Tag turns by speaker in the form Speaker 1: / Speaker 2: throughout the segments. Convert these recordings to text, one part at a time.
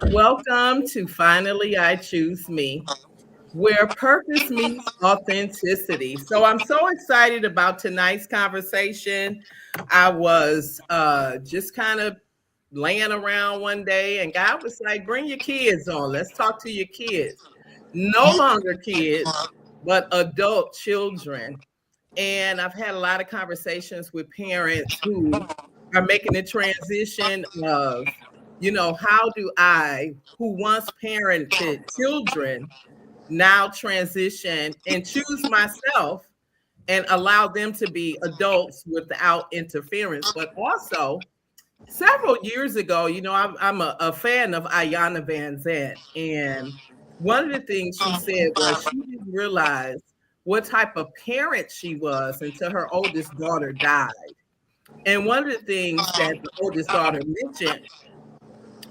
Speaker 1: Welcome to Finally I Choose Me, where purpose meets authenticity. So I'm so excited about tonight's conversation. I was just kind of laying around one day, and God was like, bring your kids on. Let's talk to your kids. No longer kids, but adult children. And I've had a lot of conversations with parents who are making the transition of, how do I, who once parented children, now transition and choose myself and allow them to be adults without interference. But also, several years ago, I'm a fan of Ayanna Van Zant. And one of the things she said was she didn't realize what type of parent she was until her oldest daughter died. And one of the things that the oldest daughter mentioned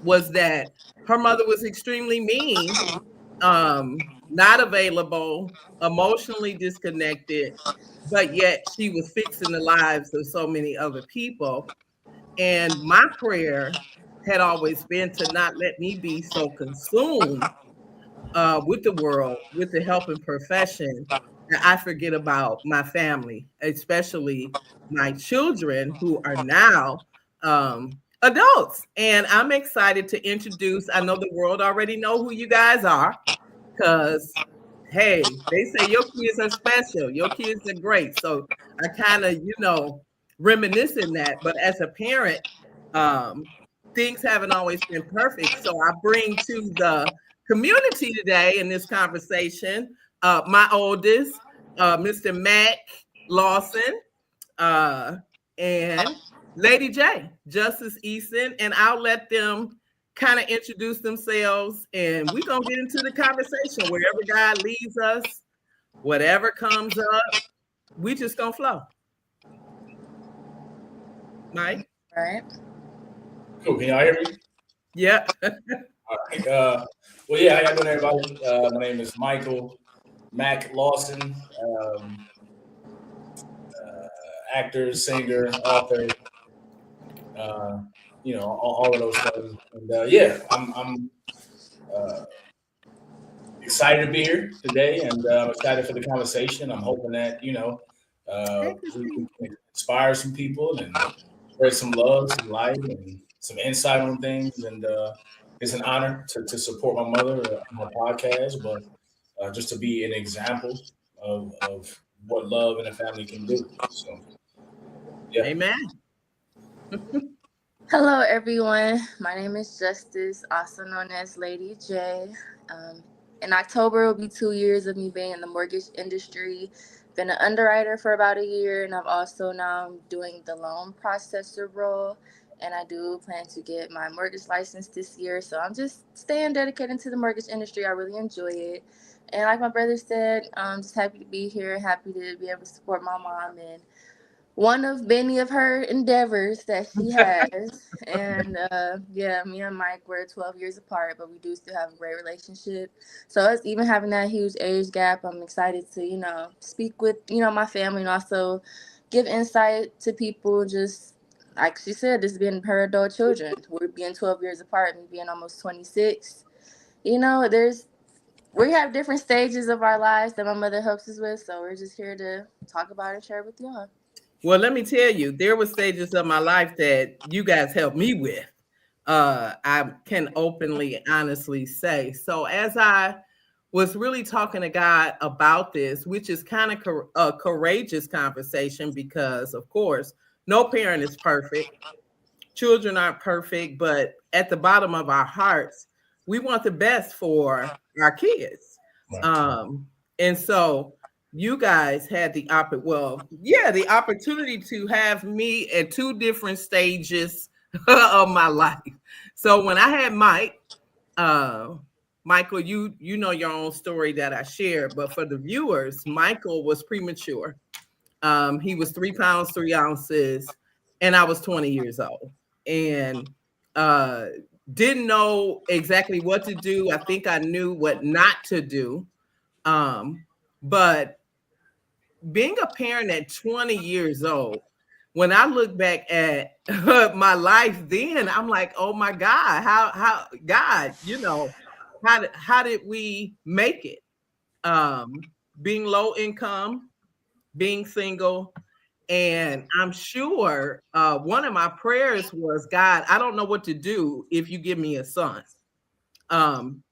Speaker 1: was that her mother was extremely mean, not available, emotionally disconnected, but yet she was fixing the lives of so many other people. And my prayer had always been to not let me be so consumed with the world, with the helping profession, that I forget about my family, especially my children who are now adults. And I'm excited to introduce, I know the world already know who you guys are because, hey, they say your kids are special. Your kids are great. So I kind of, reminiscing that. But as a parent, um, things haven't always been perfect. So I bring to the community today in this conversation my oldest, Mr. Mac Lawson, uh, and Lady J, Justice Easton, and I'll let them kind of introduce themselves and we're going to get into the conversation wherever God leads us, whatever comes up, we just going to flow. Mike?
Speaker 2: All right.
Speaker 3: Cool. Can y'all hear me?
Speaker 1: Yeah.
Speaker 3: All right. Well, yeah, how y'all doing, everybody? My name is Michael Mac Lawson, actor, singer, author, all of those things. And yeah, I'm excited to be here today, and I'm excited for the conversation. I'm hoping that we can inspire some people and spread some love, some light, and some insight on things. And it's an honor to support my mother on my podcast, but just to be an example of what love and a family can do. So, yeah.
Speaker 1: Amen.
Speaker 2: Hello, everyone. My name is Justice, also known as Lady J. In October, will be 2 years of me being in the mortgage industry. Been an underwriter for about a year, and I've also now doing the loan processor role. And I do plan to get my mortgage license this year. So I'm just staying dedicated to the mortgage industry. I really enjoy it. And like my brother said, I'm just happy to be here, happy to be able to support my mom and one of many of her endeavors that she has. And yeah, me and Mike, we're 12 years apart, but we do still have a great relationship. So us even having that huge age gap, I'm excited to, speak with, my family and also give insight to people. Just like she said, this being her adult children. We're being 12 years apart, me being almost 26. We have different stages of our lives that my mother helps us with. So we're just here to talk about it and share it with y'all.
Speaker 1: Well, let me tell you, there were stages of my life that you guys helped me with. I can openly, honestly say. So as I was really talking to God about this, which is kind of a courageous conversation because, of course, no parent is perfect. Children aren't perfect, but at the bottom of our hearts, we want the best for our kids. And so you guys had the the opportunity to have me at two different stages of my life. So when I had Mike, Michael, you know your own story that I shared, but for the viewers, Michael was premature. He was 3 pounds 3 ounces, and I was 20 years old, and didn't know exactly what to do. I think I knew what not to do, but being a parent at 20 years old, when I look back at my life then, I'm like, oh my God, how God, how did we make it? Being low income, being single, and I'm sure one of my prayers was, God, I don't know what to do if you give me a son.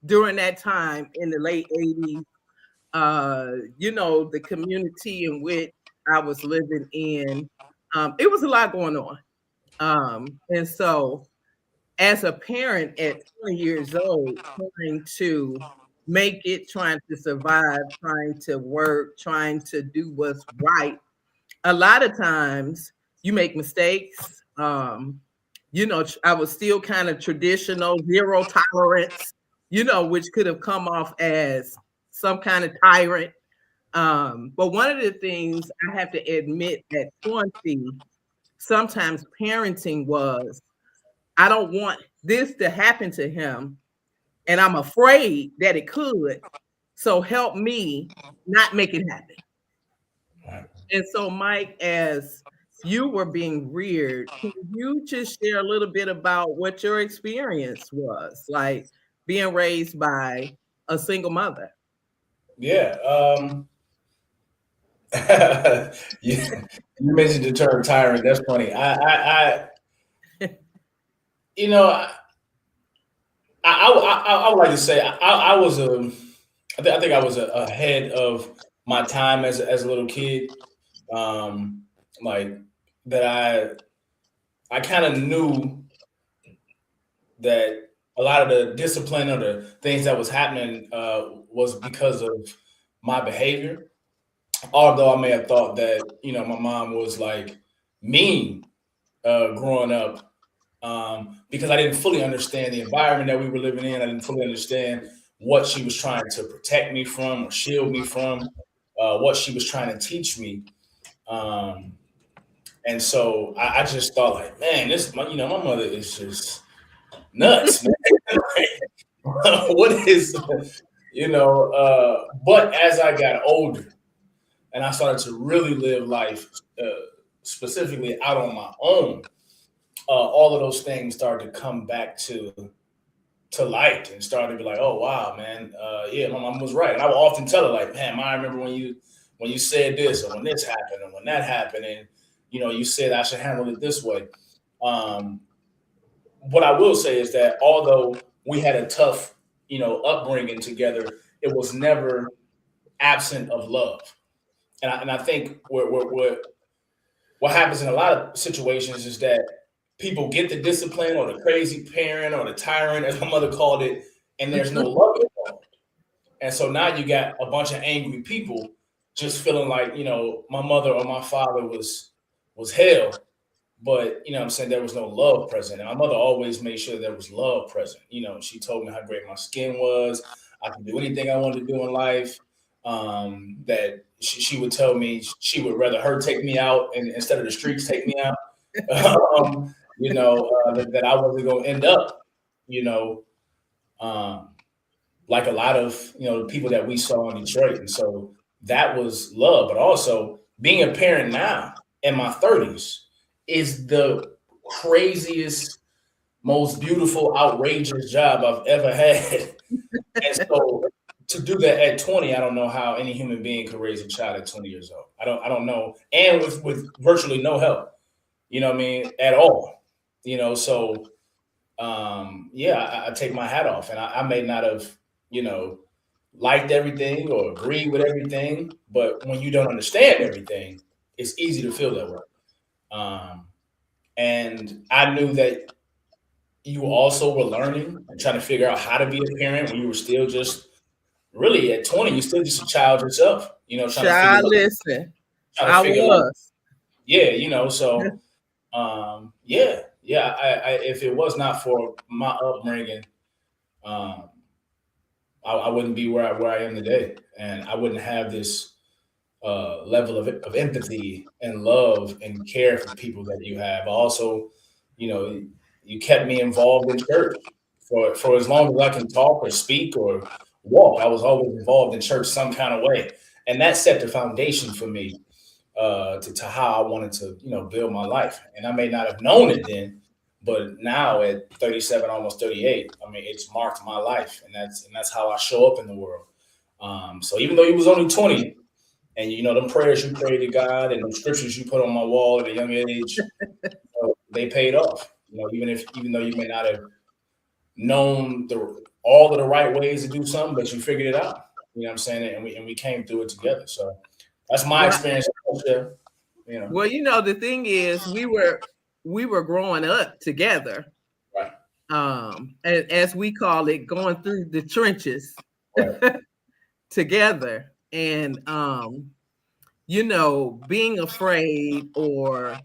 Speaker 1: During that time in the late 80s, the community in which I was living in, it was a lot going on. And so as a parent at 20 years old, trying to make it, trying to survive, trying to work, trying to do what's right, a lot of times you make mistakes. I was still kind of traditional, zero tolerance, which could have come off as some kind of tyrant. But one of the things I have to admit at 20, sometimes parenting was, I don't want this to happen to him, and I'm afraid that it could. So help me not make it happen. And so, Mike, as you were being reared, can you just share a little bit about what your experience was like being raised by a single mother?
Speaker 3: Yeah. you, you mentioned the term tyrant. That's funny. You know, I would like to say I was I think I was ahead of my time as a little kid. Like that I kind of knew that a lot of the discipline or the things that was happening was because of my behavior. Although I may have thought that my mom was like mean growing up, because I didn't fully understand the environment that we were living in. I didn't fully understand what she was trying to protect me from or shield me from, what she was trying to teach me. Um, and so I just thought like, man, my mother is just nuts, man. What is, but as I got older and I started to really live life, specifically out on my own, all of those things started to come back to light and started to be like, oh wow, man, yeah, my mom was right. And I would often tell her like, man, I remember when you said this or when this happened or when that happened, and you said I should handle it this way. Um, what I will say is that although we had a tough, upbringing together, it was never absent of love. And I think what happens in a lot of situations is that people get the discipline or the crazy parent or the tyrant, as my mother called it, and there's no love involved. And so now you got a bunch of angry people just feeling like, my mother or my father was hell, but I'm saying there was no love present. And my mother always made sure there was love present. She told me how great my skin was. I could do anything I wanted to do in life. That she would tell me she would rather her take me out and instead of the streets take me out. That I wasn't going to end up, um, like a lot of the people that we saw in Detroit. And so that was love. But also being a parent now in my 30s is the craziest, most beautiful, outrageous job I've ever had. And so to do that at 20, I don't know how any human being could raise a child at 20 years old. I don't know. And with virtually no help, what I mean, at all. So I take my hat off, and I may not have, liked everything or agreed with everything, but when you don't understand everything, it's easy to feel that way. And I knew that you also were learning and trying to figure out how to be a parent when you were still just really at 20, you're still just a child yourself, trying to figure
Speaker 1: Listen,
Speaker 3: trying to
Speaker 1: I
Speaker 3: figure
Speaker 1: was.
Speaker 3: so if it was not for my upbringing, I wouldn't be where I am today, and I wouldn't have this level of empathy and love and care for people that you have. Also, you kept me involved in church for as long as I can talk or speak or walk. I was always involved in church some kind of way, and that set the foundation for me to how I wanted to, build my life. And I may not have known it then, but now at 37, almost 38, I mean, it's marked my life, and that's how I show up in the world. So even though you was only 20, and them prayers you prayed to God and the scriptures you put on my wall at a young age, they paid off. Even though you may not have known all of the right ways to do something, but you figured it out. You know what I'm saying? And we came through it together. So that's my
Speaker 1: Right.
Speaker 3: experience.
Speaker 1: Well, the thing is, we were growing up together.
Speaker 3: Right.
Speaker 1: As we call it, going through the trenches
Speaker 3: Right.
Speaker 1: together. And being afraid or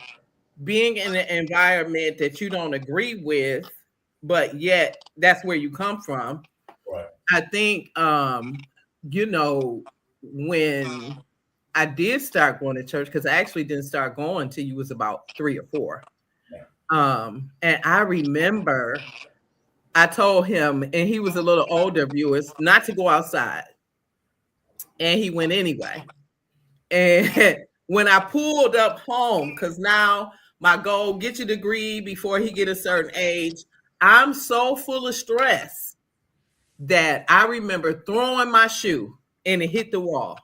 Speaker 1: being in an environment that you don't agree with, but yet that's where you come from.
Speaker 3: Right.
Speaker 1: I think when I did start going to church, because I actually didn't start going till you was about 3 or 4. And I remember I told him, and he was a little older, viewers, not to go outside. And he went anyway. And when I pulled up home, because now my goal, get your degree before he get a certain age, I'm so full of stress that I remember throwing my shoe and it hit the wall.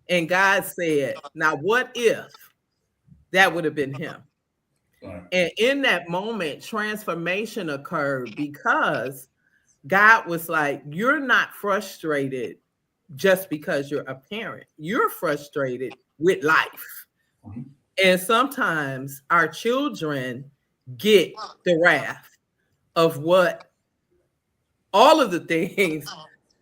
Speaker 1: And God said, now what if that would have been him? Right. And in that moment, transformation occurred because God was like, you're not frustrated just because you're a parent. You're frustrated with life. Mm-hmm. And sometimes our children get the wrath of what all of the things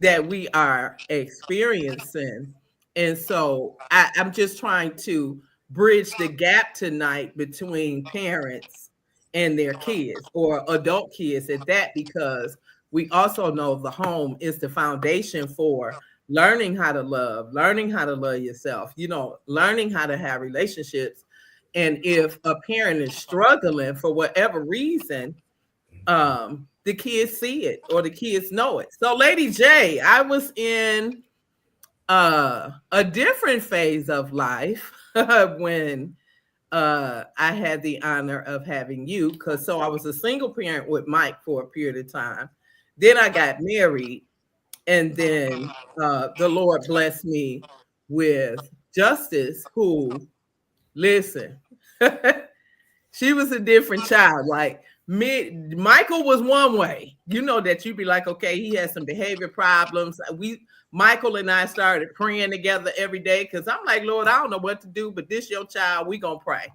Speaker 1: that we are experiencing. And so I'm just trying to bridge the gap tonight between parents and their kids, or adult kids at that, because we also know the home is the foundation for learning how to love yourself, learning how to have relationships. And if a parent is struggling for whatever reason, the kids see it or the kids know it. So Lady J, I was in a different phase of life when I had the honor of having you, so I was a single parent with Mike for a period of time. Then I got married, and then the Lord blessed me with Justice, who, listen, she was a different child. Like Michael was one way, that you'd be like, okay, he has some behavior problems. Michael and I started praying together every day, because I'm like, Lord, I don't know what to do, but this your child, we gonna pray.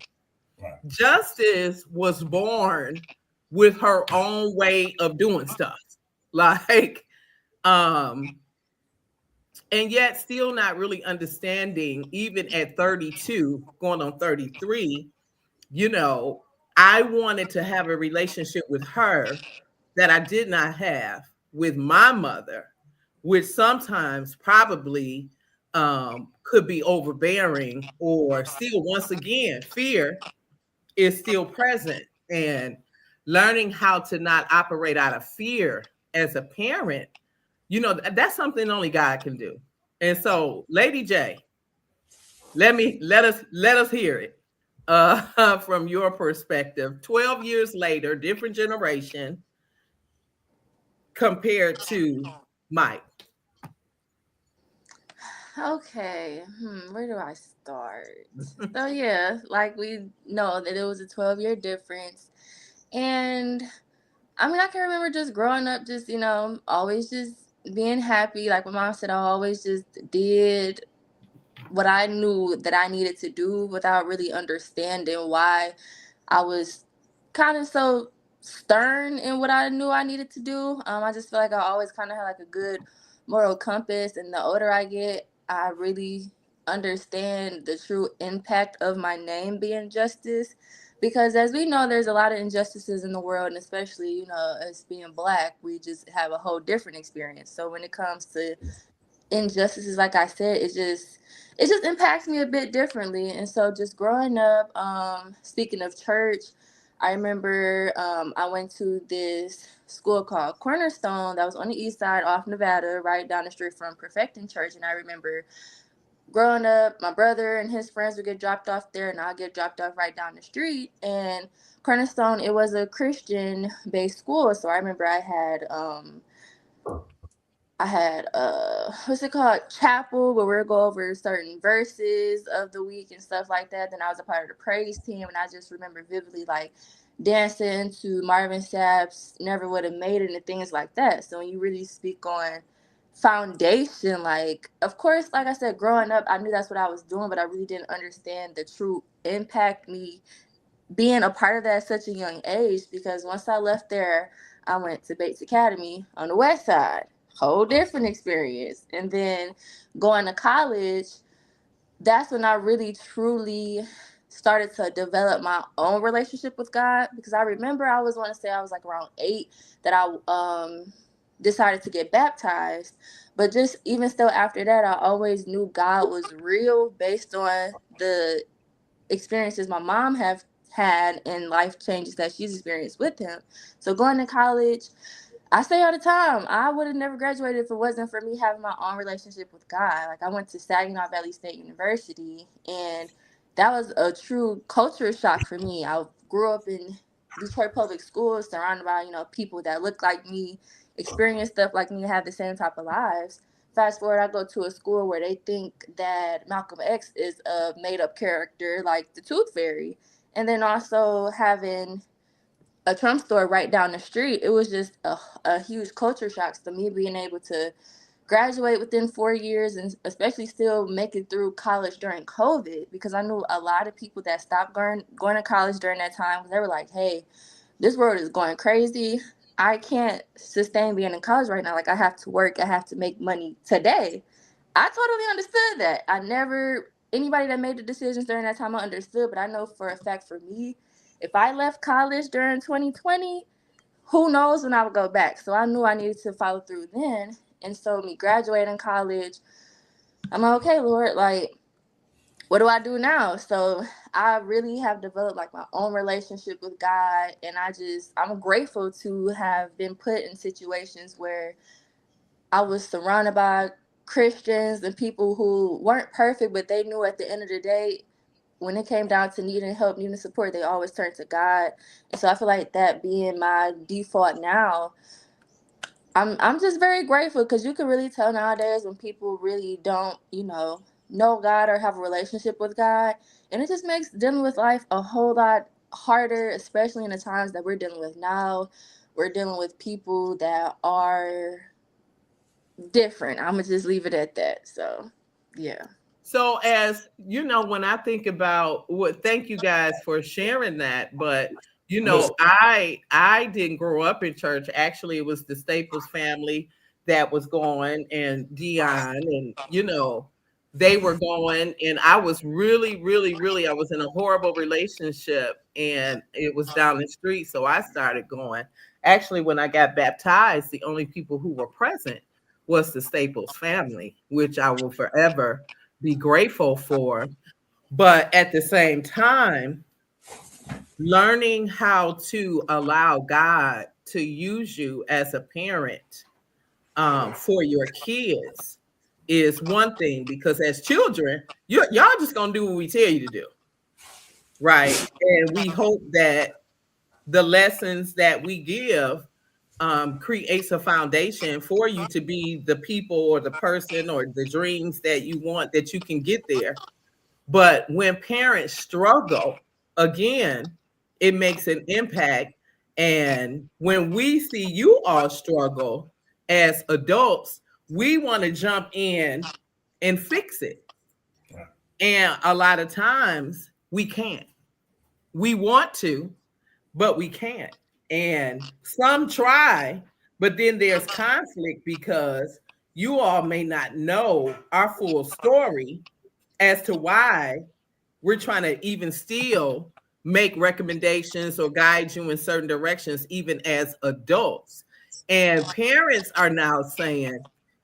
Speaker 1: Right. Justice was born with her own way of doing stuff, like, and yet still not really understanding, even at 32, going on 33, I wanted to have a relationship with her that I did not have with my mother, which sometimes probably could be overbearing, or still, once again, fear is still present. And learning how to not operate out of fear as a parent, that's something only God can do. And so, Lady J, let us hear it from your perspective. 12 years later, different generation compared to Mike.
Speaker 2: Okay, where do I start? So yeah, like we know that it was a 12-year difference. And I mean, I can remember just growing up, just, always just being happy. Like my mom said, I always just did what I knew that I needed to do without really understanding why I was kind of so stern in what I knew I needed to do. I just feel like I always kind of had like a good moral compass. And the older I get, I really understand the true impact of my name being Justice. Because as we know, there's a lot of injustices in the world, and especially, us being Black, we just have a whole different experience. So when it comes to injustices, like I said, it just impacts me a bit differently. And so just growing up, speaking of church, I remember I went to this school called Cornerstone that was on the east side off Nevada, right down the street from Perfecting Church. And I remember growing up, my brother and his friends would get dropped off there, and I'll get dropped off right down the street. And Christal, it was a Christian-based school, so I remember I had what's it called, chapel, where we'll go over certain verses of the week and stuff like that. Then I was a part of the praise team, and I just remember vividly like dancing to Marvin Sapp's "Never Would Have Made It" and things like that. So when you really speak on foundation, like, of course, like I said, growing up, I knew that's what I was doing, but I really didn't understand the true impact me being a part of that at such a young age, because once I left there, I went to Bates Academy on the west side. Whole different experience. And then going to college, that's when I really truly started to develop my own relationship with God, because I remember I was want to say I was like around 8 that I decided to get baptized. But just even still after that, I always knew God was real based on the experiences my mom have had and life changes that she's experienced with him. So going to college, I say all the time, I would have never graduated if it wasn't for me having my own relationship with God. Like, I went to Saginaw Valley State University, and that was a true culture shock for me. I grew up in Detroit public schools, surrounded by, people that look like me, experience stuff like me, have the same type of lives. Fast forward, I go to a school where they think that Malcolm X is a made-up character like the Tooth Fairy. And then also having a Trump store right down the street, it was just a huge culture shock to me, being able to graduate within 4 years and especially still make it through college during COVID, because I knew a lot of people that stopped going to college during that time because they were like, hey, this world is going crazy. I can't sustain being in college right now. Like, I have to work. I have to make money today. I totally understood that. Anybody that made the decisions during that time, I understood. But I know for a fact for me, if I left college during 2020, who knows when I would go back. So I knew I needed to follow through then. And so me graduating college, I'm like, okay, Lord, like, what do I do now? So I really have developed like my own relationship with God, and I'm grateful to have been put in situations where I was surrounded by Christians and people who weren't perfect, but they knew at the end of the day, when it came down to needing help, needing support, they always turned to God. And so I feel like that being my default now, I'm just very grateful, because you can really tell nowadays when people really don't, know God or have a relationship with God. And it just makes dealing with life a whole lot harder, especially in the times that we're dealing with now. We're dealing with people that are different. I'm gonna just leave it at that. So yeah.
Speaker 1: So, as you know, when I think about thank you guys for sharing that. But I didn't grow up in church. Actually, it was the Staples family that was going, and Dion, and they were going, and I was really, really, really, I was in a horrible relationship, and it was down the street. So I started going. Actually, when I got baptized, the only people who were present was the Staples family, which I will forever be grateful for. But at the same time, learning how to allow God to use you as a parent for your kids is one thing, because as children, y'all just gonna do what we tell you to do, right? And we hope that the lessons that we give creates a foundation for you to be the people or the person or the dreams that you want, that you can get there. But when parents struggle, again, it makes an impact. And when we see you all struggle as adults, we want to jump in and fix it. And a lot of times we can't. We want to, but we can't. And some try, but then there's conflict because you all may not know our full story as to why we're trying to even still make recommendations or guide you in certain directions, even as adults. And parents are now saying,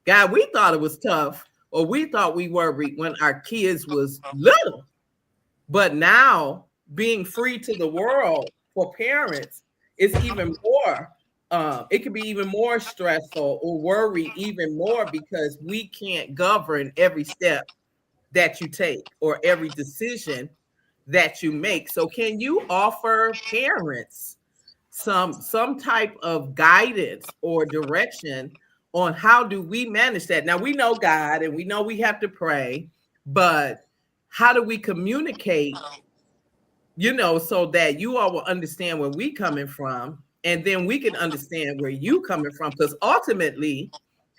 Speaker 1: God, we thought it was tough, or we thought we were when our kids was little. But now being free to the world for parents is even more, it can be even more stressful or worry even more, because we can't govern every step that you take or every decision that you make. So can you offer parents some type of guidance or direction on how do we manage that? Now we know God and we know we have to pray, but how do we communicate, so that you all will understand where we coming from, and then we can understand where you coming from? Because ultimately,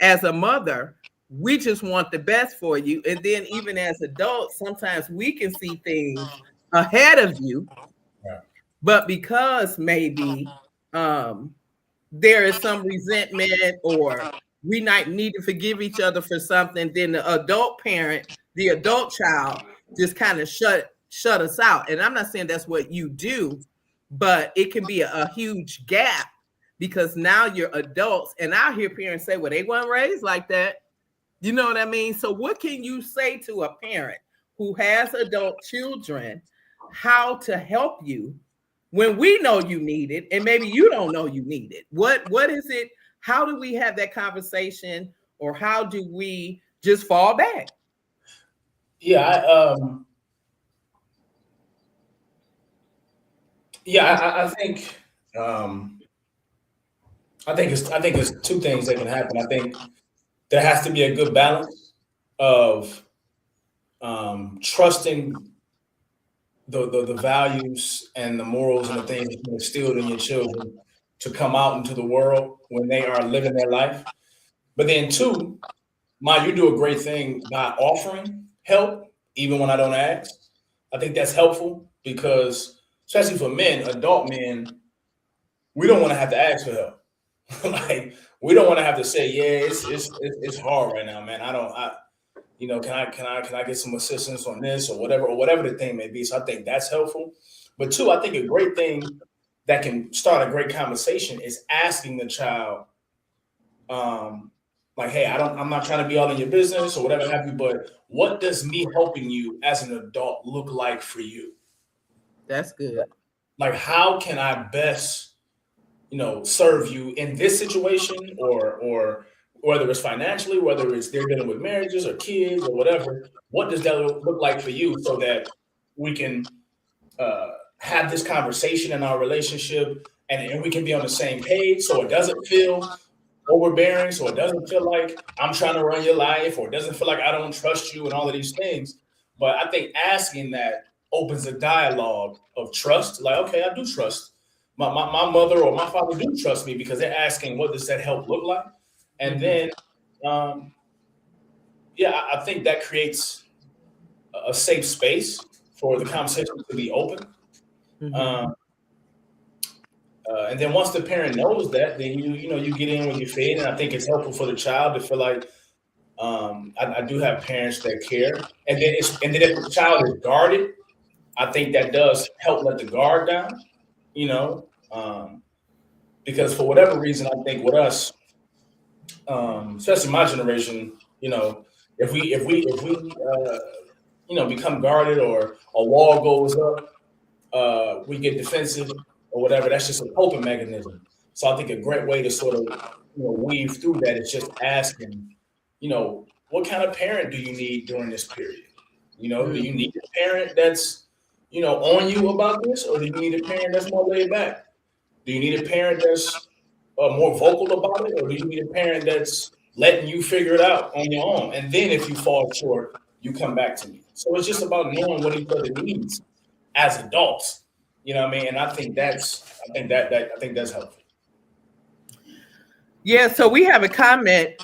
Speaker 1: as a mother, we just want the best for you. And then even as adults, sometimes we can see things ahead of you,
Speaker 3: Yeah.
Speaker 1: but because maybe um there is some resentment, or we might need to forgive each other for something, then the adult child just kind of shut us out. And I'm not saying that's what you do, but it can be a huge gap, because now you're adults. And I hear parents say, well, they weren't raised like that. You know what I mean? So what can you say to a parent who has adult children, how to help you when we know you need it and maybe you don't know you need it? What is it? How do we have that conversation, or how do we just fall back?
Speaker 3: Yeah, I think I think it's two things that can happen. I think there has to be a good balance of trusting the values and the morals and the things that you instilled in your children to come out into the world when they are living their life. But then two, you do a great thing by offering help even when I don't ask. I think that's helpful because, especially for men, adult men, we don't want to have to ask for help. Like, we don't want to have to say, yeah, it's hard right now, man. Can I get some assistance on this or whatever the thing may be. So I think that's helpful. But two, I think a great thing that can start a great conversation is asking the child, like, hey, I'm not trying to be all in your business or whatever have you, but what does me helping you as an adult look like for you?
Speaker 1: That's good.
Speaker 3: Like, how can I best, serve you in this situation, or whether it's financially, whether it's they're dealing with marriages or kids or whatever, what does that look like for you, so that we can have this conversation in our relationship, and we can be on the same page, so it doesn't feel overbearing, so it doesn't feel like I'm trying to run your life, or it doesn't feel like I don't trust you and all of these things. But I think asking that opens a dialogue of trust. Like, okay, I do trust my mother or my father do trust me, because they're asking, what does that help look like? And then, I think that creates a safe space for the conversation to be open. And then once the parent knows that, then you get in when you fit, and I think it's helpful for the child to feel like I do have parents that care. And then if the child is guarded, I think that does help let the guard down. Because for whatever reason, I think with us, especially my generation, if we become guarded, or a wall goes up, we get defensive or whatever. That's just a coping mechanism. So I think a great way to sort of weave through that is just asking, what kind of parent do you need during this period? Do you need a parent that's on you about this, or do you need a parent that's more laid back? Do you need a parent that's more vocal about it, or do you need a parent that's letting you figure it out on your own? And then if you fall short, you come back to me. So it's just about knowing what each other needs as adults. You know what I mean? And I think that's helpful.
Speaker 1: Yeah, so we have a comment.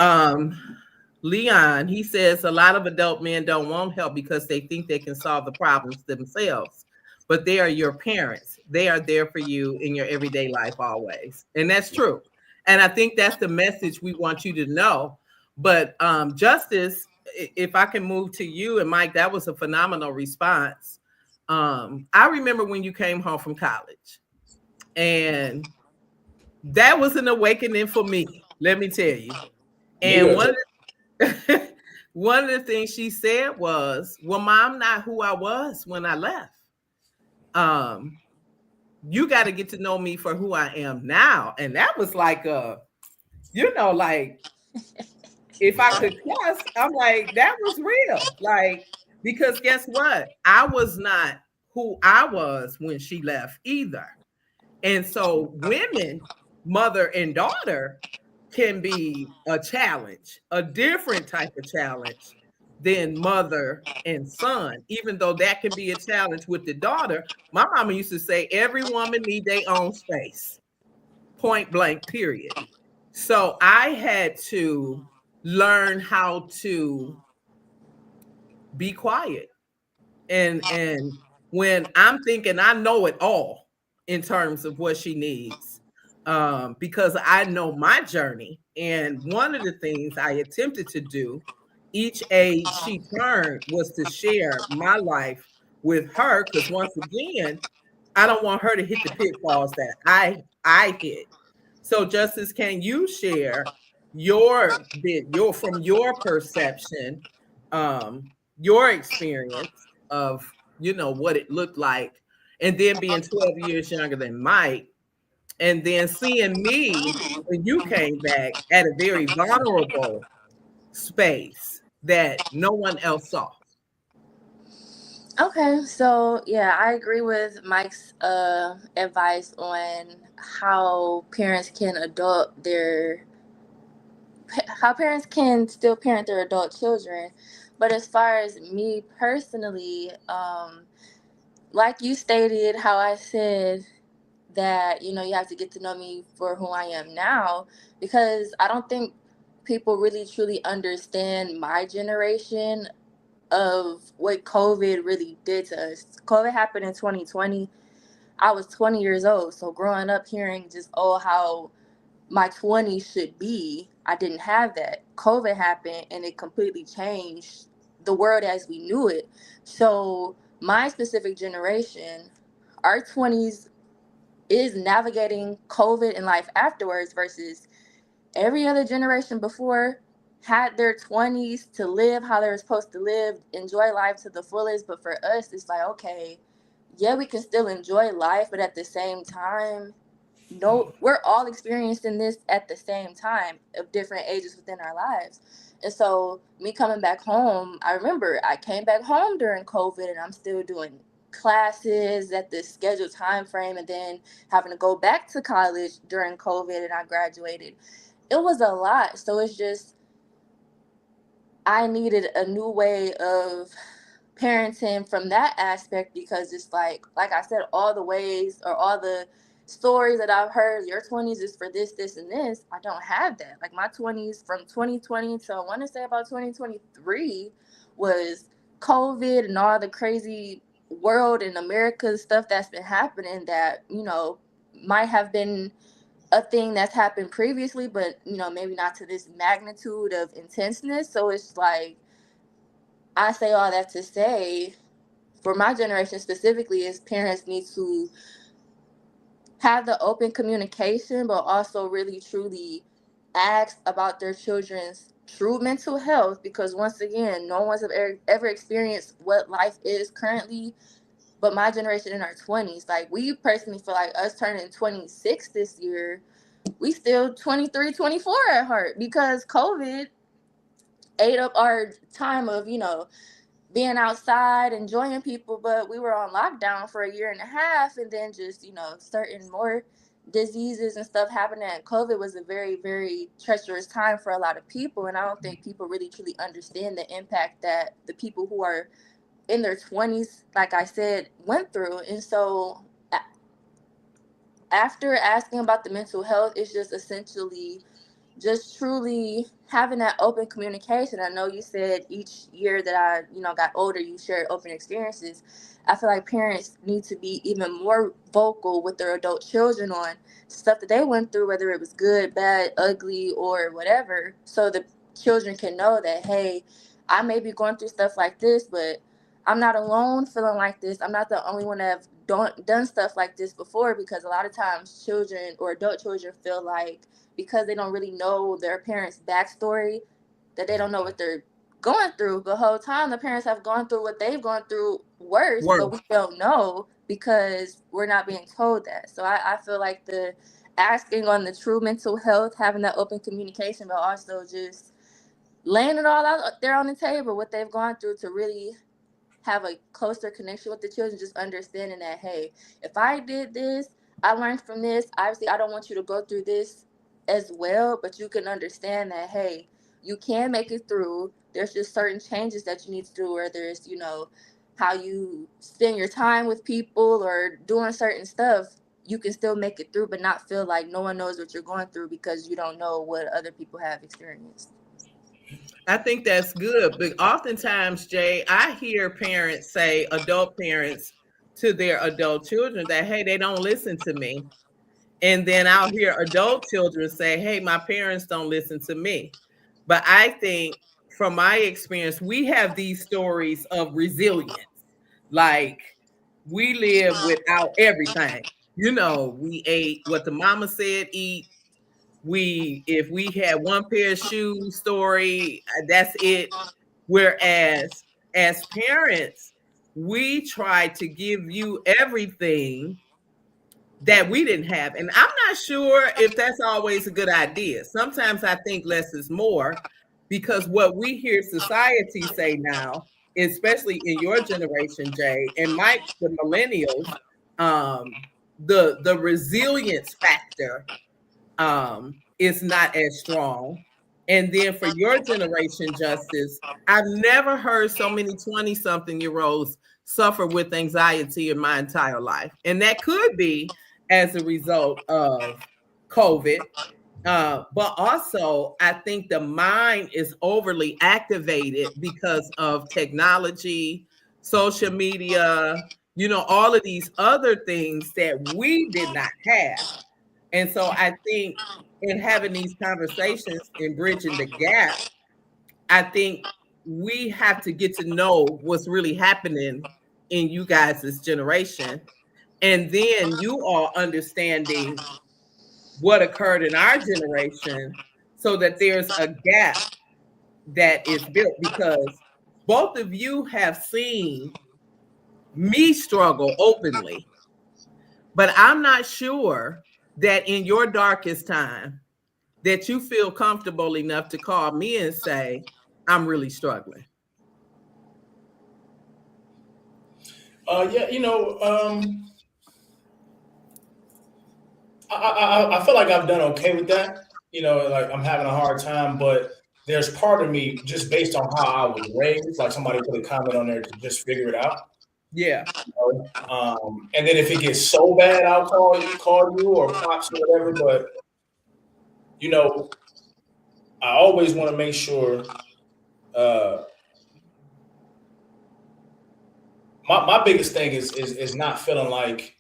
Speaker 1: Leon, he says a lot of adult men don't want help because they think they can solve the problems themselves, but they are your parents. They are there for you in your everyday life always. And that's true. And I think that's the message we want you to know. But Justice, if I can move to you, and Mike, that was a phenomenal response. I remember when you came home from college, and that was an awakening for me, let me tell you. And one of the things she said was, well, Mom, not who I was when I left. You got to get to know me for who I am now. And that was like like, if I could cuss, I'm like, that was real. Like, Because guess what? I was not who I was when she left either. And so women, mother and daughter, can be a challenge, a different type of challenge than mother and son, even though that can be a challenge with the daughter. My mama used to say every woman need their own space, point blank, period. So I had to learn how to be quiet. And when I'm thinking I know it all in terms of what she needs, because I know my journey. And one of the things I attempted to do each age she turned was to share my life with her. Because once again, I don't want her to hit the pitfalls that I hit. So, Justice, can you share your bit, your from your perception, your experience of what it looked like, and then being 12 years younger than Mike, and then seeing me when you came back at a very vulnerable space that no one else saw.
Speaker 2: Okay, so yeah, I agree with Mike's advice on how parents can adult their how parents can still parent their adult children. But as far as me personally, like you stated, how I said that, you have to get to know me for who I am now, because I don't think people really truly understand my generation of what COVID really did to us. COVID happened in 2020. I was 20 years old. So growing up hearing just, oh, how my 20s should be, I didn't have that. COVID happened and it completely changed the world as we knew it. So my specific generation, our 20s is navigating COVID and life afterwards, versus every other generation before had their 20s to live how they were supposed to live, enjoy life to the fullest. But for us, it's like, okay, yeah, we can still enjoy life, but at the same time, no, we're all experiencing this at the same time of different ages within our lives. And so me coming back home, I remember I came back home during COVID and I'm still doing classes at the scheduled time frame, and then having to go back to college during COVID, and I graduated. It was a lot. So it's just, I needed a new way of parenting from that aspect, because it's like I said, all the ways or all the stories that I've heard, your 20s is for this and this. I don't have that. Like my 20s from 2020 to I want to say about 2023 was COVID and all the crazy world and America stuff that's been happening that, might have been a thing that's happened previously, but maybe not to this magnitude of intenseness. So it's like, I say all that to say, for my generation specifically, is parents need to have the open communication, but also really truly ask about their children's true mental health, because once again, no one's ever experienced what life is currently but my generation in our 20s. Like, we personally feel like us turning 26 this year, we still 23, 24 at heart, because COVID ate up our time of, being outside, enjoying people, but we were on lockdown for a year and a half, and then just, certain more diseases and stuff happening. And COVID was a very, very treacherous time for a lot of people, and I don't think people really truly understand the impact that the people who are in their 20s, like I said, went through. And so after asking about the mental health, it's just essentially just truly having that open communication. I know you said each year that I, got older, you shared open experiences. I feel like parents need to be even more vocal with their adult children on stuff that they went through, whether it was good, bad, ugly, or whatever, so the children can know that, hey, I may be going through stuff like this, but I'm not alone feeling like this. I'm not the only one that have done stuff like this before, because a lot of times children or adult children feel like, because they don't really know their parents' backstory, that they don't know what they're going through. The whole time the parents have gone through what they've gone through worse, but we don't know because we're not being told that. So I feel like the asking on the true mental health, having that open communication, but also just laying it all out there on the table, what they've gone through, to really have a closer connection with the children, just understanding that, hey, if I did this, I learned from this. Obviously, I don't want you to go through this as well, but you can understand that, hey, you can make it through. There's just certain changes that you need to do, whether it's, how you spend your time with people or doing certain stuff. You can still make it through, but not feel like no one knows what you're going through because you don't know what other people have experienced.
Speaker 1: I think that's good. But oftentimes, Jay, I hear parents say, adult parents to their adult children that, hey, they don't listen to me. And then I'll hear adult children say, hey, my parents don't listen to me. But I think from my experience, we have these stories of resilience. Like we live without everything. We ate what the mama said eat. If we had one pair of shoes story, that's it. Whereas as parents, we try to give you everything that we didn't have. And I'm not sure if that's always a good idea. Sometimes I think less is more, because what we hear society say now, especially in your generation, Jay, and Mike, the millennials, the resilience factor is not as strong. And then for your generation, Justice, I've never heard so many 20-something-year-olds suffer with anxiety in my entire life. And that could be as a result of COVID. But also, I think the mind is overly activated because of technology, social media, all of these other things that we did not have. And so I think in having these conversations and bridging the gap, I think we have to get to know what's really happening in you guys' generation. And then you all understanding what occurred in our generation so that there's a gap that is built, because both of you have seen me struggle openly, but I'm not sure that in your darkest time that you feel comfortable enough to call me and say, I'm really struggling.
Speaker 3: Yeah, I feel like I've done okay with that. Like I'm having a hard time, but there's part of me just based on how I was raised. Like somebody put a comment on there to just figure it out.
Speaker 1: Yeah.
Speaker 3: And then if it gets so bad, I'll call you or pops or whatever. But I always want to make sure. My biggest thing is not feeling like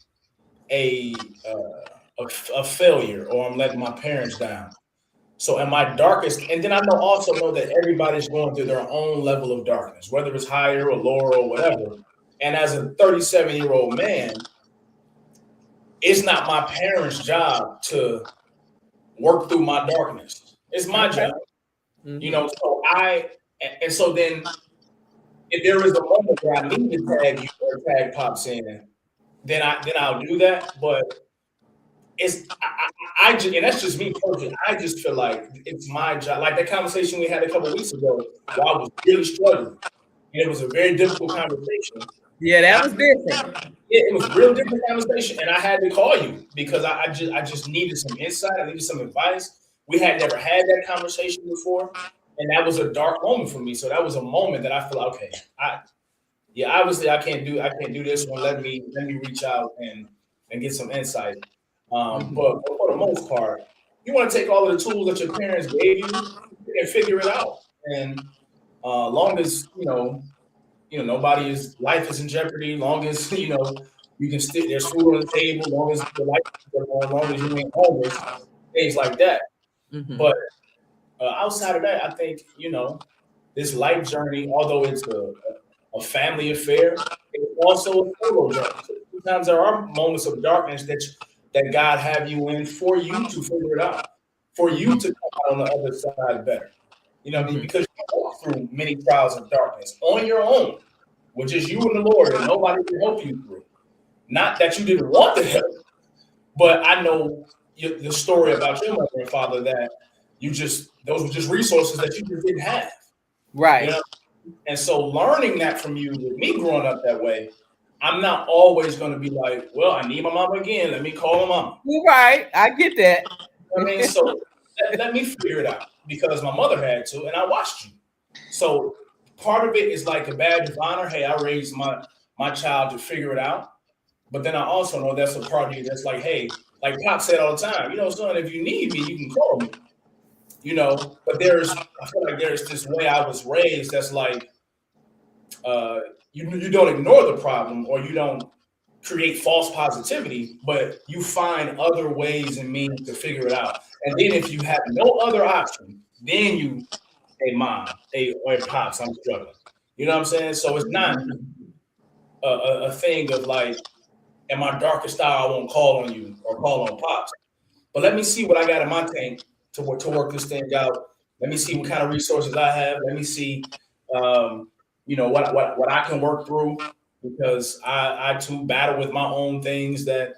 Speaker 3: a failure or I'm letting my parents down. So in my darkest, and then I also know that everybody's going through their own level of darkness, whether it's higher or lower or whatever. And as a 37-year-old man, it's not my parents' job to work through my darkness. It's my job. Mm-hmm. So then if there is a moment where I need to tag you or tag Pops in, then I'll do that. But I just, and that's just me personally. I just feel like it's my job. Like that conversation we had a couple of weeks ago, where I was really struggling, and it was a very difficult conversation.
Speaker 1: Yeah, that was different.
Speaker 3: Yeah, it was a real different conversation, and I had to call you because I just needed some insight. I needed some advice. We had never had that conversation before, and that was a dark moment for me. So that was a moment that I feel like, okay, obviously I can't do this one. Let me reach out and get some insight. But for the most part, you want to take all of the tools that your parents gave you and figure it out. And long as nobody life is in jeopardy. Long as you can still there's food on the table. Long as the light is on. Long as you ain't homeless, things like that. Mm-hmm. But outside of that, I think this life journey, although it's a family affair, it's also a solo journey. So sometimes there are moments of darkness that God have you in for you to figure it out, for you to come out on the other side better. Because you walk through many trials of darkness on your own, which is you and the Lord, and nobody can help you through. Not that you didn't want to help, but I know the story about your mother and father that those were just resources that you just didn't have.
Speaker 1: Right.
Speaker 3: And so learning that from you, with me growing up that way, I'm not always going to be like, well, I need my mama again. Let me call my mama.
Speaker 1: You're right. I get that.
Speaker 3: I mean, so let me figure it out because my mother had to, and I watched you. So part of it is like a badge of honor. Hey, I raised my child to figure it out. But then I also know that's a part of you that's like, hey, like Pop said all the time, son, if you need me, you can call me. But I feel like there's this way I was raised that's like, you don't ignore the problem or you don't create false positivity, but you find other ways and means to figure it out. And then if you have no other option, then you, hey mom, hey pops, I'm struggling. You know what I'm saying? So it's not a thing of like, in my darkest hour, I won't call on you or call on pops. But let me see what I got in my tank to work this thing out. Let me see what kind of resources I have. Let me see, what I can work through, because I too battle with my own things that,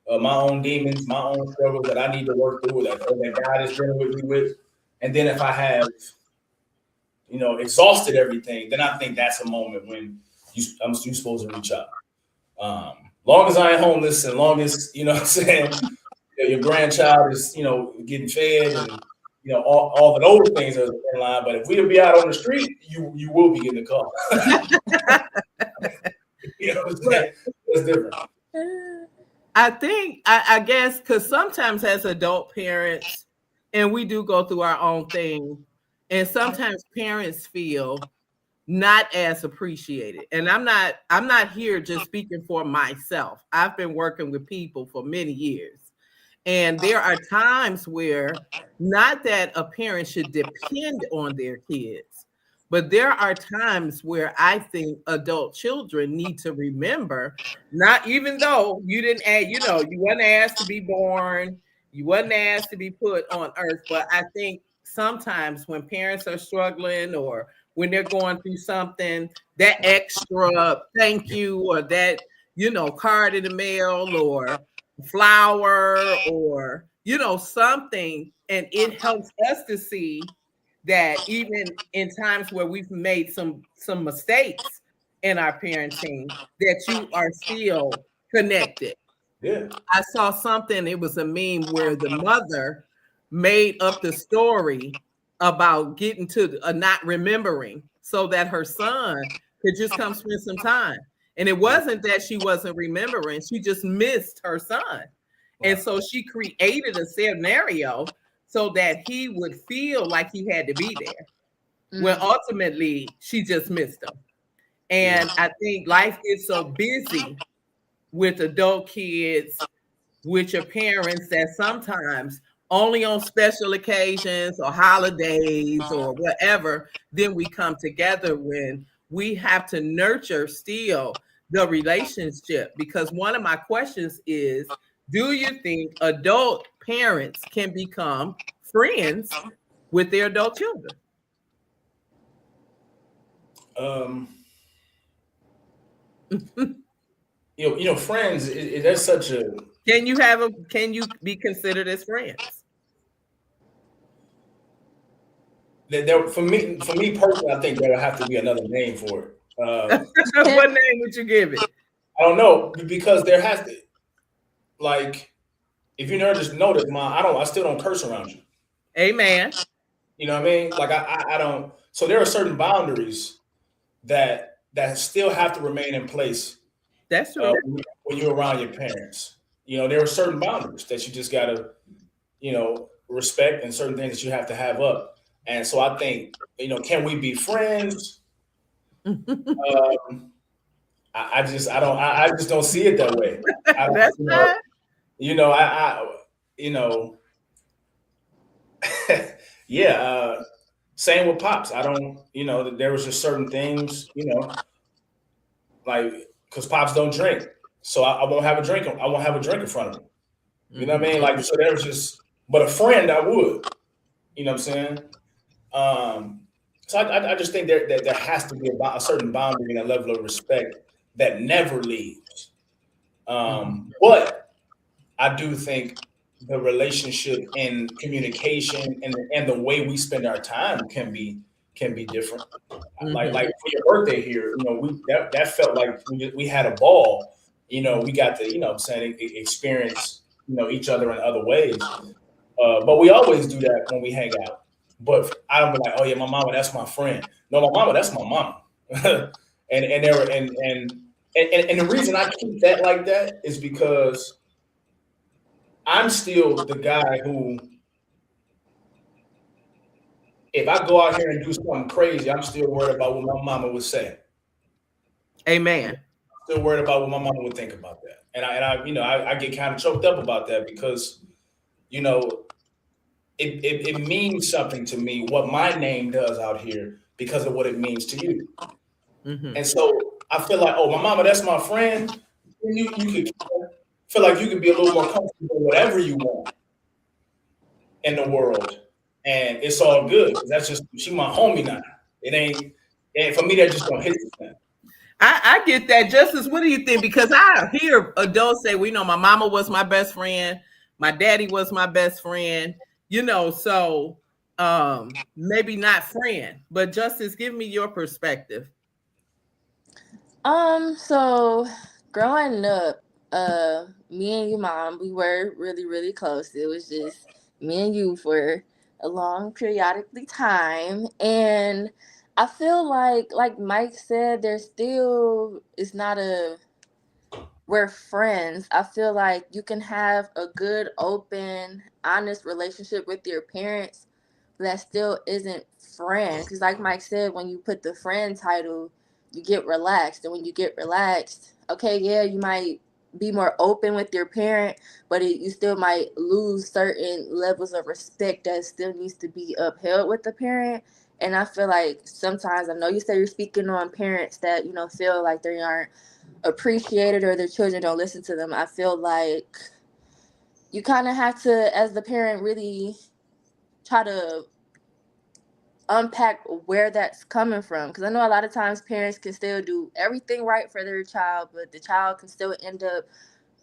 Speaker 3: my own demons, my own struggles that I need to work through, that God is dealing with me with. And then if I have, exhausted everything, then I think that's a moment when you're supposed to reach out. Long as I ain't homeless and long as, what I'm saying, your grandchild is, getting fed and, all the old things are in line. But if we'll be out on the street, you will be getting a call. What I'm saying? It's different.
Speaker 1: I think, I guess, because sometimes as adult parents, and we do go through our own thing, and sometimes parents feel not as appreciated. And I'm not here just speaking for myself. I've been working with people for many years. And there are times where, not that a parent should depend on their kids, but there are times where I think adult children need to remember, not even though you didn't add, you wasn't asked to be born, you wasn't asked to be put on earth, but I think sometimes when parents are struggling or when they're going through something, that extra thank you or that, card in the mail or flower or, something, and it helps us to see that even in times where we've made some mistakes in our parenting, that you are still connected.
Speaker 3: Yeah.
Speaker 1: I saw something, it was a meme where the mother made up the story about getting to not remembering so that her son could just come spend some time. And it wasn't that she wasn't remembering, she just missed her son. And so she created a scenario so that he would feel like he had to be there, when ultimately she just missed him. And I think life is so busy with adult kids, with your parents, that sometimes only on special occasions or holidays or whatever, then we come together, when we have to nurture still the relationship. Because one of my questions is, do you think adult parents can become friends with their adult children?
Speaker 3: Friends, there's such a,
Speaker 1: Can you be considered as friends?
Speaker 3: for me personally, I think there will have to be another name for it.
Speaker 1: What name would you give it?
Speaker 3: I don't know, because there has to, like, if you never just noticed, I still don't curse around you.
Speaker 1: Amen.
Speaker 3: You know what I mean? Like I don't. So there are certain boundaries that still have to remain in place.
Speaker 1: That's true.
Speaker 3: When you're around your parents, there are certain boundaries that you just gotta, respect, and certain things that you have to have up. And so I think, can we be friends? I just don't see it that way.
Speaker 1: That's right.
Speaker 3: Yeah. Same with pops. I don't, there was just certain things, like, because pops don't drink, so I won't have a drink. I won't have a drink in front of him. You know what I mean? Like, so there was just, but a friend I would. You know what I'm saying? So I just think that there has to be a certain boundary and a level of respect that never leaves. But I do think the relationship and communication and the way we spend our time can be can be different.
Speaker 1: Mm-hmm.
Speaker 3: Like for your birthday here, that felt like we had a ball. We got to, I'm saying, experience, each other in other ways. But we always do that when we hang out. But I don't be like, oh yeah, my mama, that's my friend. No, my mama, that's my mama. and there were and the reason I keep that like that is because I'm still the guy who, if I go out here and do something crazy, I'm still worried about what my mama would say.
Speaker 1: Amen.
Speaker 3: Still worried about what my mama would think about that. I get kind of choked up about that because, it means something to me what my name does out here because of what it means to you.
Speaker 1: Mm-hmm.
Speaker 3: And so I feel like, oh, my mama, that's my friend. You could feel like you could be a little more comfortable whatever you want in the world. And it's all good. That's just, she my homie now. It ain't, and for me, that just don't hit the thing.
Speaker 1: I get that. Justice, what do you think? Because I hear adults say, well, my mama was my best friend. My daddy was my best friend. So maybe not friend. But Justice, give me your perspective.
Speaker 2: So growing up, me and your mom, we were really, really close. It was just me and you for a long periodically time. And I feel like Mike said, it's not we're friends. I feel like you can have a good, open, honest relationship with your parents that still isn't friend. Because like Mike said, when you put the friend title, you get relaxed. And when you get relaxed, okay, yeah, you might be more open with your parent, but you still might lose certain levels of respect that still needs to be upheld with the parent. And I feel like sometimes, I know you say you're speaking on parents that, feel like they aren't appreciated or their children don't listen to them. I feel like you kind of have to, as the parent, really try to unpack where that's coming from, because I know a lot of times parents can still do everything right for their child, but the child can still end up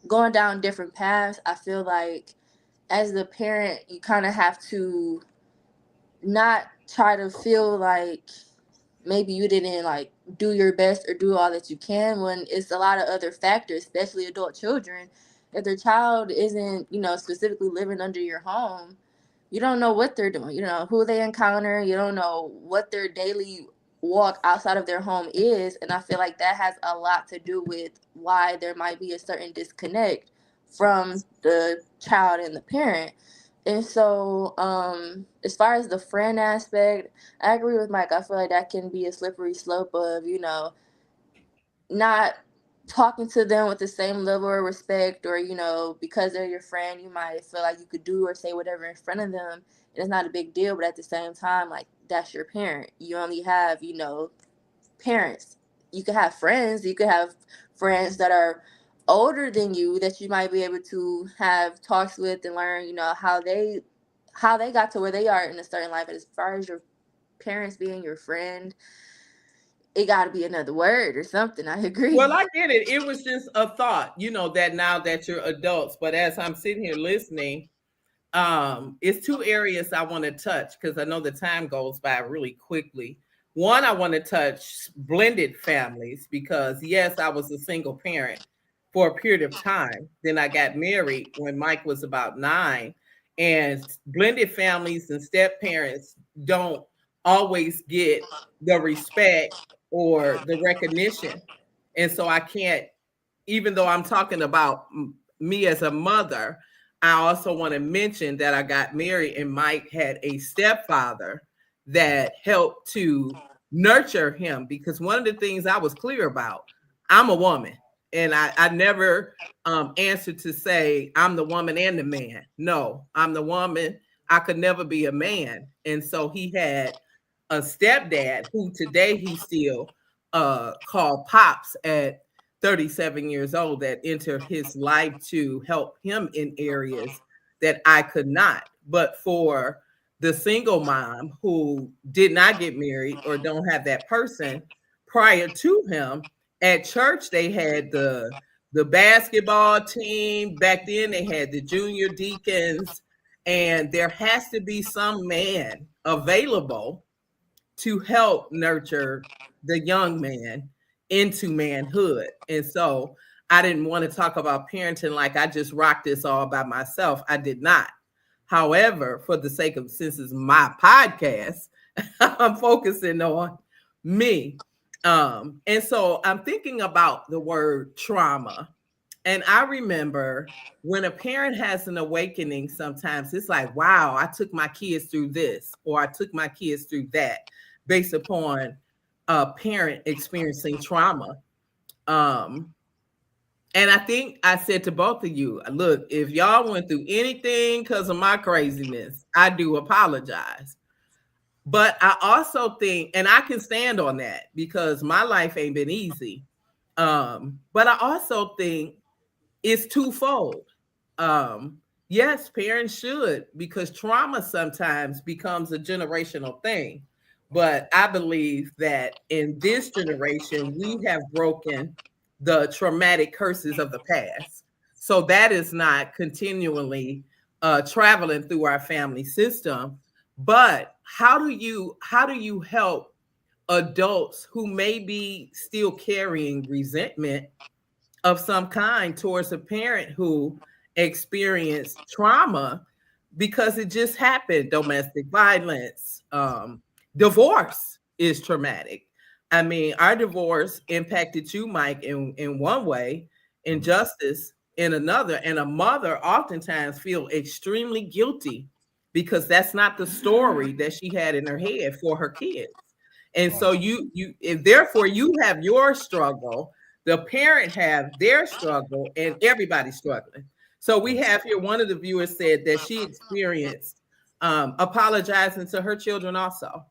Speaker 2: going down different paths. I feel like as the parent, you kind of have to not try to feel like maybe you didn't like do your best or do all that you can, when it's a lot of other factors, especially adult children. If their child isn't, specifically living under your home, you don't know what they're doing. You don't know who they encounter. You don't know what their daily walk outside of their home is. And I feel like that has a lot to do with why there might be a certain disconnect from the child and the parent. And so, as far as the friend aspect, I agree with Mike. I feel like that can be a slippery slope of, not talking to them with the same level of respect, or, because they're your friend, you might feel like you could do or say whatever in front of them. And it's not a big deal, but at the same time, like, that's your parent. You only have, parents. You could have friends. You could have friends that are older than you that you might be able to have talks with and learn, how they got to where they are in a certain life. But as far as your parents being your friend, it got to be another word or something. I agree.
Speaker 1: Well, I get it. It was just a thought, that now that you're adults, but as I'm sitting here listening, it's two areas I want to touch because I know the time goes by really quickly. One, I want to touch blended families because yes, I was a single parent for a period of time. Then I got married when Mike was about 9, and blended families and step parents don't always get the respect or the recognition. And so I can't, even though I'm talking about me as a mother, I also want to mention that I got married and Mike had a stepfather that helped to nurture him, because one of the things I was clear about, I'm a woman, and I never answered to say I'm the woman and the man. No, I'm the woman. I could never be a man. And so he had a stepdad who today he still called Pops at 37 years old, that entered his life to help him in areas that I could not. But for the single mom who did not get married or don't have that person prior to him, at church they had the basketball team. Back then they had the junior deacons, and there has to be some man available to help nurture the young man into manhood. And so I didn't want to talk about parenting like I just rocked this all by myself. I did not. However, for the sake of, since it's my podcast, I'm focusing on me. And so I'm thinking about the word trauma. And I remember when a parent has an awakening, sometimes it's like, wow, I took my kids through this, or I took my kids through that, based upon a parent experiencing trauma. Um, and I think I said to both of you, look, if y'all went through anything because of my craziness, I do apologize. But I also think, and I can stand on that because my life ain't been easy. But I also think it's twofold. Yes, parents should, because trauma sometimes becomes a generational thing. But I believe that in this generation, we have broken the traumatic curses of the past. So that is not continually traveling through our family system. But how do you help adults who may be still carrying resentment of some kind towards a parent who experienced trauma because it just happened? Domestic violence, divorce is traumatic. I mean, our divorce impacted you, Mike, in one way, injustice in another. And a mother oftentimes feel extremely guilty because that's not the story that she had in her head for her kids. And so and therefore you have your struggle, the parent have their struggle, and everybody's struggling. So we have here, one of the viewers said that she experienced apologizing to her children also.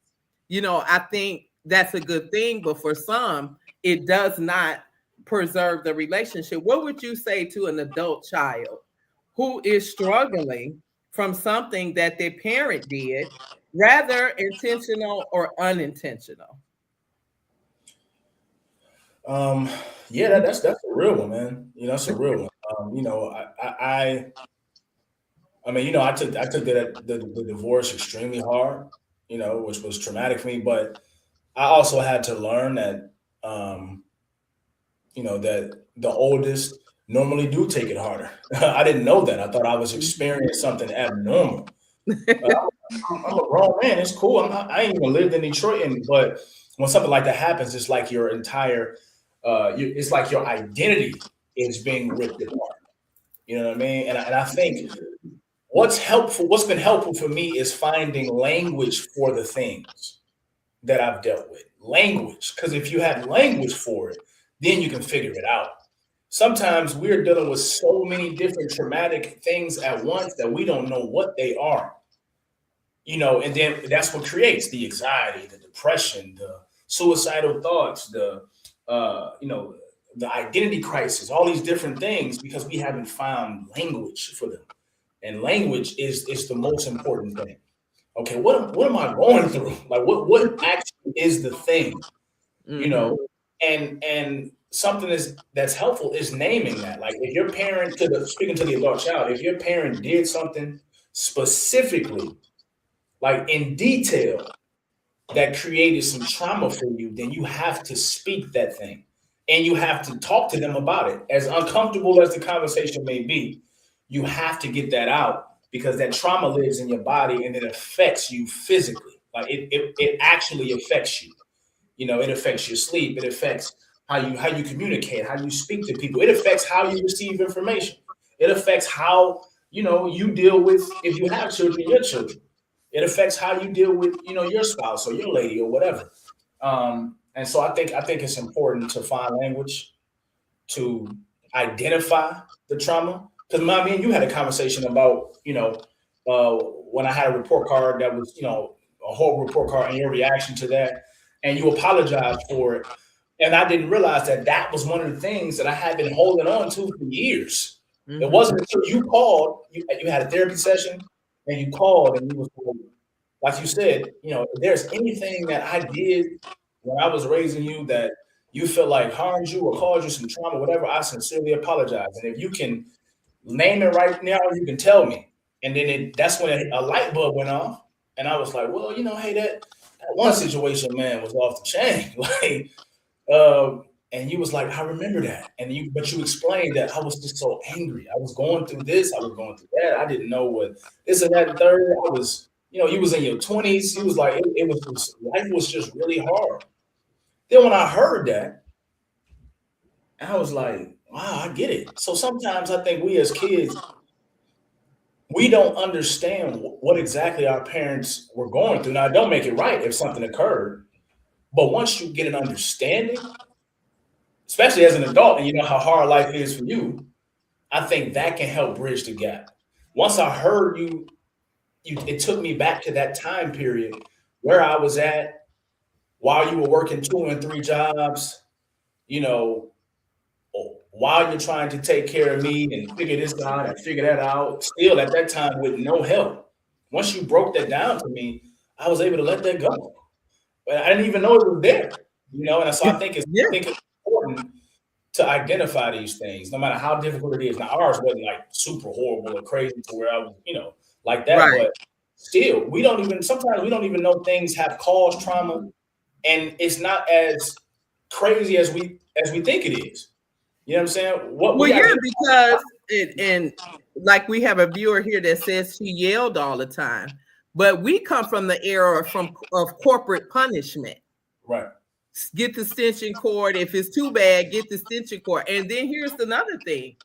Speaker 1: I think that's a good thing, but for some, it does not preserve the relationship. What would you say to an adult child who is struggling from something that their parent did, rather intentional or unintentional?
Speaker 3: Yeah, that's a real one, man. That's a real one. I mean, I took the divorce extremely hard, which was traumatic for me. But I also had to learn that, that the oldest normally do take it harder. I didn't know that. I thought I was experiencing something abnormal. I'm a grown man. It's cool. I ain't even lived in Detroit, but when something like that happens, it's like your entire, it's like your identity is being ripped apart. You know what I mean? And I think what's been helpful for me is finding language for the things that I've dealt with. Language, because if you have language for it, then you can figure it out. Sometimes we're dealing with so many different traumatic things at once that we don't know what they are. And then that's what creates the anxiety, the depression, the suicidal thoughts, the identity crisis, all these different things, because we haven't found language for them. And language is the most important thing. Okay, what am I going through? Like what actually is the thing? And something that's helpful is naming that. Like if your parent, speaking to the adult child, if your parent did something specifically, like in detail, that created some trauma for you, then you have to speak that thing and you have to talk to them about it. As uncomfortable as the conversation may be, you have to get that out because that trauma lives in your body and it affects you physically. Like it actually affects you. It affects your sleep. It affects how you communicate, how you speak to people. It affects how you receive information. It affects how, you deal with, if you have children, your children. It affects how you deal with, your spouse or your lady or whatever. And so I think it's important to find language to identify the trauma. Because me and you had a conversation about, when I had a report card that was, a horrible report card and your reaction to that, and you apologized for it. And I didn't realize that was one of the things that I had been holding on to for years. Mm-hmm. It wasn't until you called, you had a therapy session, and you called and you was like you said, if there's anything that I did when I was raising you that you feel like harmed you or caused you some trauma, whatever, I sincerely apologize. And if you can name it right now, you can tell me. And then that's when a light bulb went off. And I was like, well, hey, one situation, man, was off the chain. Like, and you was like, I remember that. But you explained that I was just so angry. I was going through this, I was going through that. I didn't know what this and that and third. I was, you was in your 20s. You was like, it was just, life was just really hard. Then when I heard that, I was like, wow, I get it. So sometimes I think we as kids, we don't understand what exactly our parents were going through. Now, don't make it right if something occurred, but once you get an understanding, especially as an adult, and you know how hard life is for you, I think that can help bridge the gap. Once I heard it took me back to that time period where I was at while you were working 2 and 3 jobs, you know, while you're trying to take care of me and figure this out and figure that out, still at that time with no help. Once you broke that down to me, I was able to let that go. But I didn't even know it was there, and so I think it's important to identify these things, no matter how difficult it is. Now, ours wasn't like super horrible or crazy to where I was, like that,
Speaker 1: Right.
Speaker 3: but still, sometimes we don't even know things have caused trauma, and it's not as crazy as we think it is. You know what I'm saying?
Speaker 1: Because and like we have a viewer here that says she yelled all the time, but we come from the era of corporate punishment.
Speaker 3: Right.
Speaker 1: Get the extension cord. If it's too bad, get the extension cord. And then here's another thing.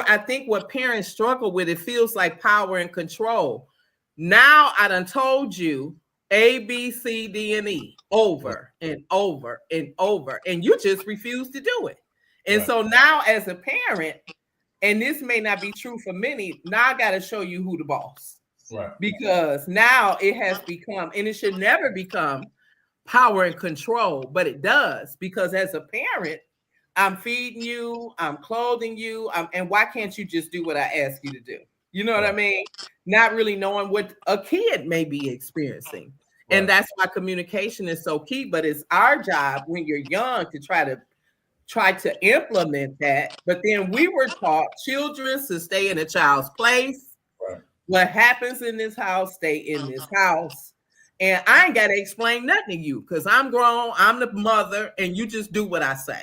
Speaker 1: I think what parents struggle with, it feels like power and control. Now I done told you A, B, C, D, and E over and over and over, and you just refuse to do it. And so now as a parent, and this may not be true for many, now I got to show you who the boss.
Speaker 3: Right.
Speaker 1: Because now it has become, and it should never become, power and control, but it does, because as a parent, I'm feeding you, I'm clothing you, and why can't you just do what I ask you to do? You know what I mean? Not really knowing what a kid may be experiencing. Right. And that's why communication is so key, but it's our job when you're young to try to implement that. But then we were taught children to stay in a child's place.
Speaker 3: Right.
Speaker 1: What happens in this house, stay in this house. And I ain't got to explain nothing to you because I'm grown, I'm the mother, and you just do what I say.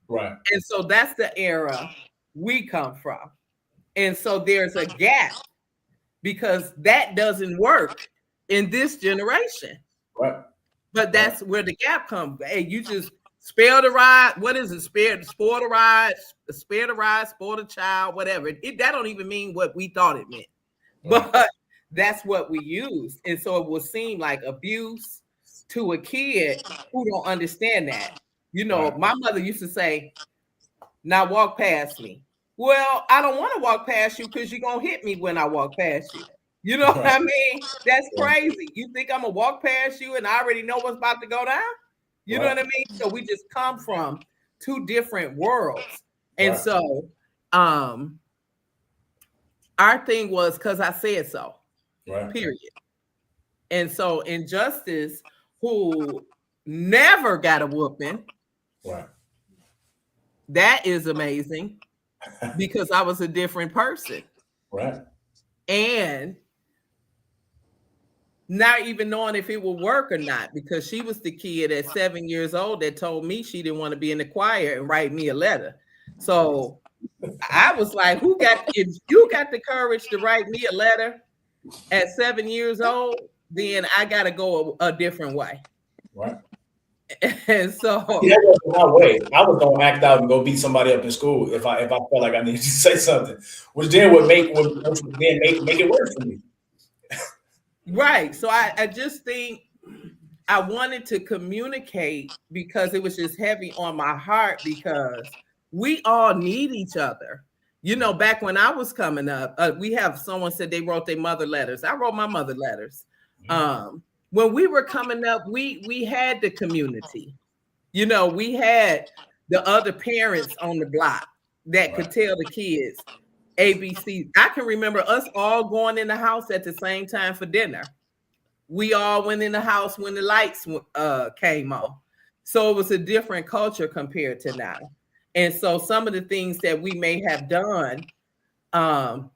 Speaker 3: Right.
Speaker 1: And so that's the era we come from. And so there's a gap because that doesn't work in this generation.
Speaker 3: Right.
Speaker 1: But that's where the gap comes. Hey, you just spare the ride. What is it? Spare the ride, spoil the child, whatever. That don't even mean what we thought it meant. Right. But that's what we use. And so it will seem like abuse to a kid who don't understand that. My mother used to say, now walk past me. Well, I don't want to walk past you because you're going to hit me when I walk past you. You know what I mean? That's crazy. You think I'm going to walk past you and I already know what's about to go down? You know what I mean? So we just come from 2 different worlds. And so our thing was because I said so. Right. Period. And so Injustice, who never got a whooping, that is amazing because I was a different person.
Speaker 3: Right.
Speaker 1: And not even knowing if it would work or not, because she was the kid at 7 years old that told me she didn't want to be in the choir and write me a letter. So I was like, if you got the courage to write me a letter at 7 years old, then I got to go a different way.
Speaker 3: Right.
Speaker 1: And so
Speaker 3: that wasn't my way. I was going to act out and go beat somebody up in school if I felt like I needed to say something, which then would make it worse for me.
Speaker 1: Right. So I just think I wanted to communicate because it was just heavy on my heart because we all need each other. Back when I was coming up, we have someone said they wrote their mother letters. I wrote my mother letters. When we were coming up, we had the community. We had the other parents on the block that could tell the kids ABC. I can remember us all going in the house at the same time for dinner. We all went in the house when the lights came on. So it was a different culture compared to now. And so some of the things that we may have done,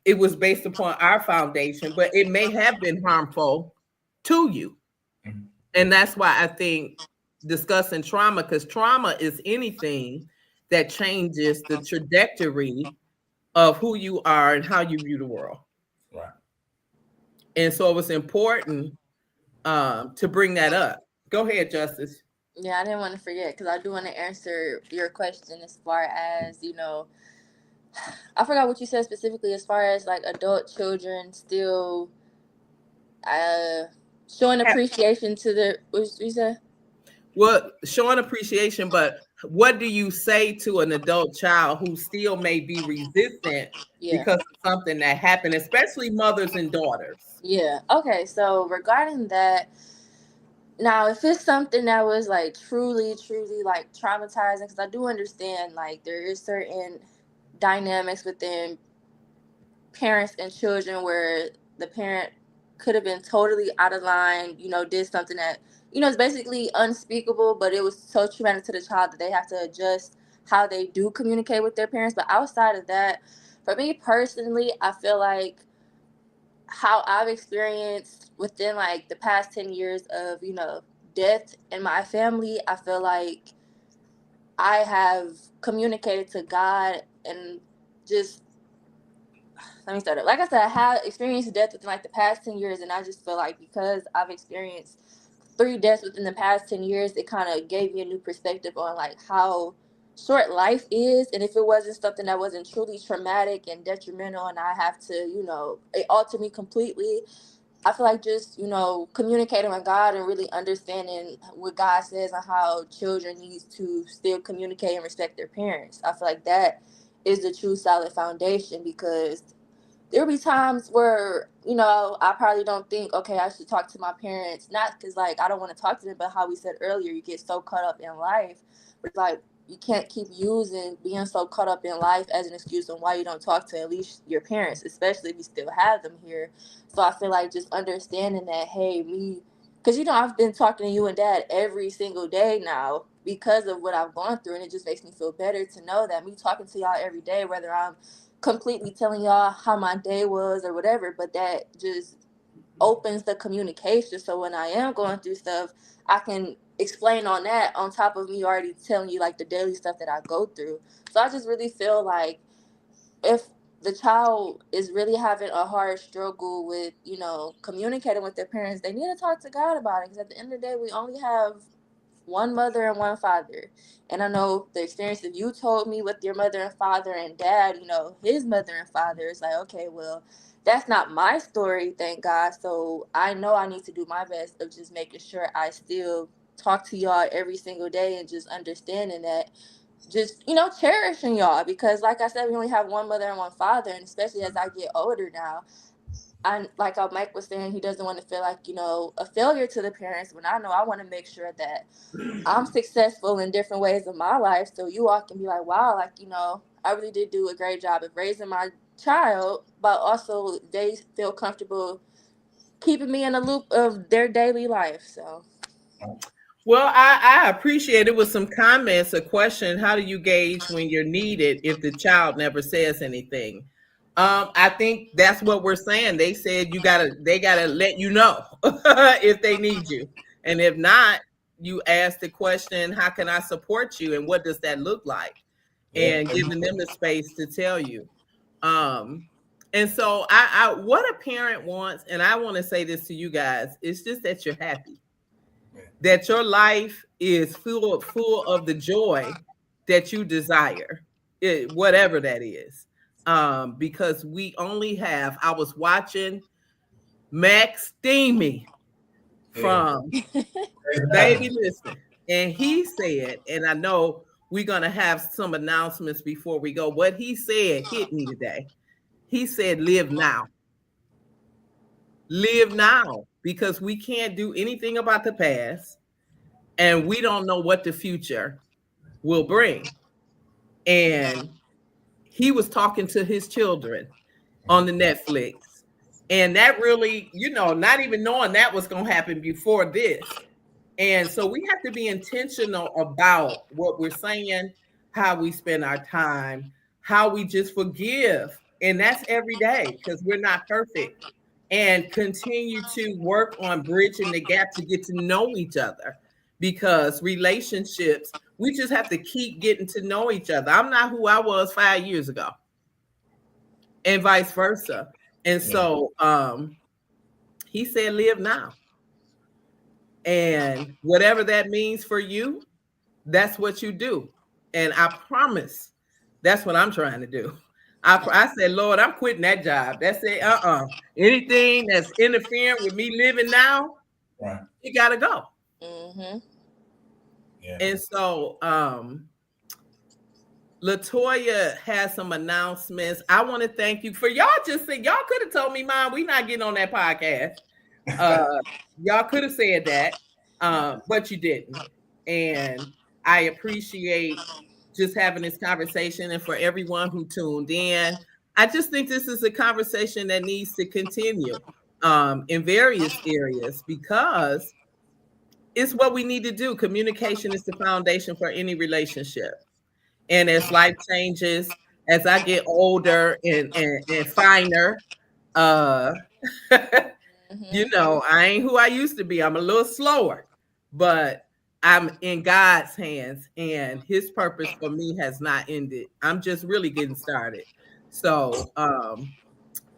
Speaker 1: it was based upon our foundation, but it may have been harmful to you. And that's why I think discussing trauma, because trauma is anything that changes the trajectory of who you are and how you view the world.
Speaker 3: Right.
Speaker 1: And so it was important to bring that up. Go ahead, Justice.
Speaker 2: Yeah, I didn't want to forget because I do want to answer your question as far as, I forgot what you said specifically as far as like adult children still uh, showing appreciation to the, what you said?
Speaker 1: Well, showing appreciation, but what do you say to an adult child who still may be resistant
Speaker 2: Yeah.
Speaker 1: because of something that happened, especially mothers and daughters?
Speaker 2: Yeah. Okay. So regarding that, now if it's something that was like truly, truly like traumatizing, because I do understand like there is certain dynamics within parents and children where the parent could have been totally out of line, did something that, is basically unspeakable, but it was so traumatic to the child that they have to adjust how they do communicate with their parents. But outside of that, for me personally, I feel like how I've experienced within like the past 10 years of, death in my family, I feel like I have communicated to God and just, let me start it. Like I said, I have experienced death within like the past 10 years, and I just feel like because I've experienced 3 deaths within the past 10 years, it kind of gave me a new perspective on like how short life is. And if it wasn't something that wasn't truly traumatic and detrimental, and I have to, it altered me completely, I feel like just, communicating with God and really understanding what God says and how children need to still communicate and respect their parents. I feel like that is the true solid foundation, because there'll be times where, I probably don't think, okay, I should talk to my parents. Not because, like, I don't want to talk to them, but how we said earlier, you get so caught up in life. It's like, you can't keep using being so caught up in life as an excuse on why you don't talk to at least your parents, especially if you still have them here. So I feel like just understanding that, hey, because, I've been talking to you and Dad every single day now because of what I've gone through. And it just makes me feel better to know that me talking to y'all every day, whether I'm completely telling y'all how my day was or whatever, but that just opens the communication. So when I am going through stuff, I can explain on that on top of me already telling you like the daily stuff that I go through. So I just really feel like if the child is really having a hard struggle with, communicating with their parents, they need to talk to God about it. Because at the end of the day, we only have one mother and one father. And I know the experience that you told me with your mother and father and Dad, his mother and father, is like, okay, well, that's not my story, thank God. So I know I need to do my best of just making sure I still talk to y'all every single day, and just understanding that, just, cherishing y'all, because like I said, we only have one mother and one father. And especially as I get older now, I, like Mike was saying, he doesn't want to feel like, a failure to the parents, when I know I want to make sure that I'm successful in different ways of my life, so you all can be like, wow, like, I really did do a great job of raising my child, but also they feel comfortable keeping me in the loop of their daily life. So
Speaker 1: Well, I appreciate it with some comments, a question: how do you gauge when you're needed if the child never says anything? I think that's what we're saying. They said they gotta let you know if they need you. And if not, you ask the question, how can I support you? And what does that look like?
Speaker 3: Yeah.
Speaker 1: And giving them the space to tell you. Um, and so I what a parent wants, and I want to say this to you guys, it's just that you're happy, that your life is full of the joy that you desire, whatever that is. Because we only have, I was watching Max Steamy
Speaker 3: Yeah.
Speaker 1: from Baby Listen, and he said, and I know we're gonna have some announcements before we go. What he said hit me today. He said, live now. Live now, because we can't do anything about the past, and we don't know what the future will bring. And he was talking to his children on the Netflix. And that really, not even knowing that was going to happen before this. And so we have to be intentional about what we're saying, how we spend our time, how we just forgive. And that's every day, because we're not perfect. and continue to work on bridging the gap to get to know each other, because relationships, we just have to keep getting to know each other. I'm not who I was 5 years ago, and vice versa. And so he said, live now. And whatever that means for you, that's what you do. And I promise that's what I'm trying to do. I said, Lord, I'm quitting that job. That's it. Anything that's interfering with me living now,
Speaker 3: Right.
Speaker 1: it gotta go.
Speaker 2: Mm-hmm.
Speaker 3: Yeah.
Speaker 1: And so Latoya has some announcements. I want to thank you for y'all. Just said y'all could have told me, Mom, we not getting on that podcast. Y'all could have said that, but you didn't. And I appreciate just having this conversation. And for everyone who tuned in, I just think this is a conversation that needs to continue in various areas, because it's what we need to do. Communication is the foundation for any relationship. And as life changes, as I get older and finer, uh, you know, I ain't who I used to be. I'm a little slower, but I'm in God's hands, and his purpose for me has not ended. I'm just really getting started. So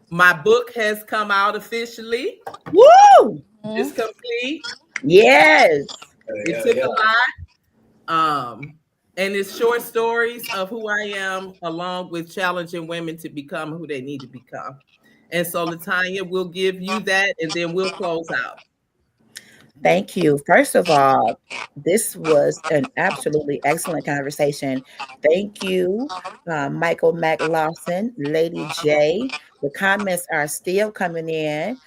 Speaker 1: my book has come out officially.
Speaker 4: Woo!
Speaker 1: It's complete.
Speaker 4: Yes.
Speaker 1: It took a lot. And it's short stories of who I am, along with challenging women to become who they need to become. And so Latanya will give you that, and then we'll close out.
Speaker 4: Thank you. First of all, this was an absolutely excellent conversation. Thank you, Michael McLaughlin, Lady J. The comments are still coming in.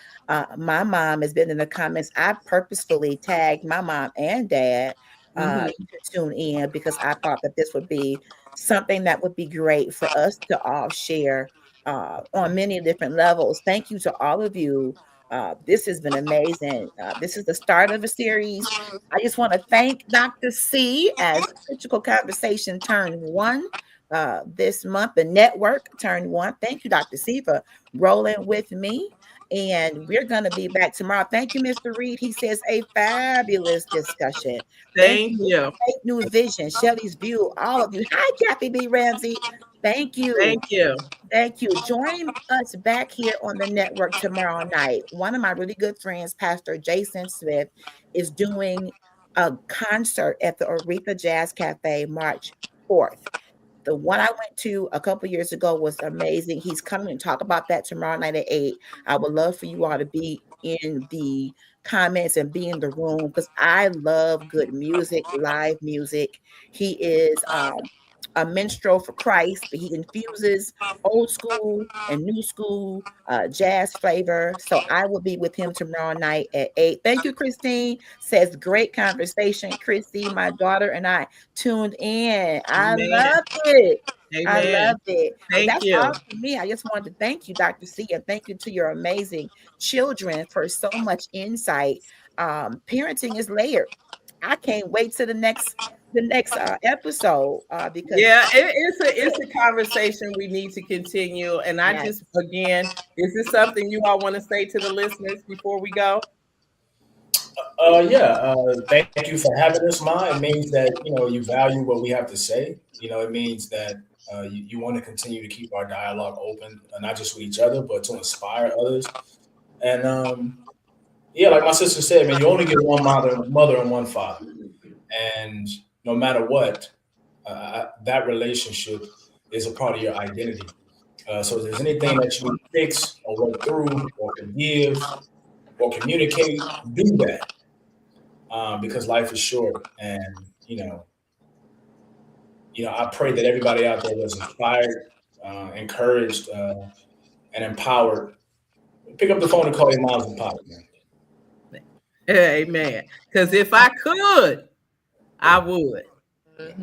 Speaker 4: My mom has been in the comments. I purposefully tagged my mom and dad to tune in, because I thought that this would be something that would be great for us to all share on many different levels. Thank you to all of you. This has been amazing. This is the start of a series. I just want to thank Dr. C, as Critical Conversation turned one this month. The network turned one. Thank you, Dr. C, for rolling with me. And we're going to be back tomorrow. Thank you, Mr. Reed. He says a fabulous discussion. Thank
Speaker 1: Thank
Speaker 4: you,
Speaker 1: you.
Speaker 4: Fake New Vision, Shelly's View, all of you. Hi, Kathy B. Ramsey. Thank you.
Speaker 1: Thank you.
Speaker 4: Thank you. Join us back here on the network tomorrow night. One of my really good friends, Pastor Jason Smith, is doing a concert at the Aretha Jazz Cafe March 4th. The one I went to a couple years ago was amazing. He's coming to talk about that tomorrow night at 8. I would love for you all to be in the comments and be in the room, because I love good music, live music. He is a minstrel for Christ, but he infuses old school and new school jazz flavor. So I will be with him tomorrow night at 8. Thank you, Christine. Says great conversation. Christy, my daughter, and I tuned in. I
Speaker 1: Amen.
Speaker 4: loved it. I
Speaker 1: Amen.
Speaker 4: loved it. Well,
Speaker 1: Thank
Speaker 4: that's
Speaker 1: you.
Speaker 4: all for me. I just wanted to thank you, Dr. C, and thank you to your amazing children for so much insight. Parenting is layered. I can't wait to the next episode because
Speaker 1: it's a conversation we need to continue. And I
Speaker 4: yes.
Speaker 1: just, again, is this something you all want to say to the listeners before we go?
Speaker 3: Thank you for having us, Ma. It means that you value what we have to say. It means that you want to continue to keep our dialogue open, not just with each other, but to inspire others. And like my sister said, man, you only get one mother and one father, and no matter what, that relationship is a part of your identity. So if there's anything that you need to fix or work through or forgive or communicate, do that. Because life is short, and I pray that everybody out there was inspired, encouraged, and empowered. Pick up the phone and call your moms and pops, man.
Speaker 1: Amen. Because if I could, I would.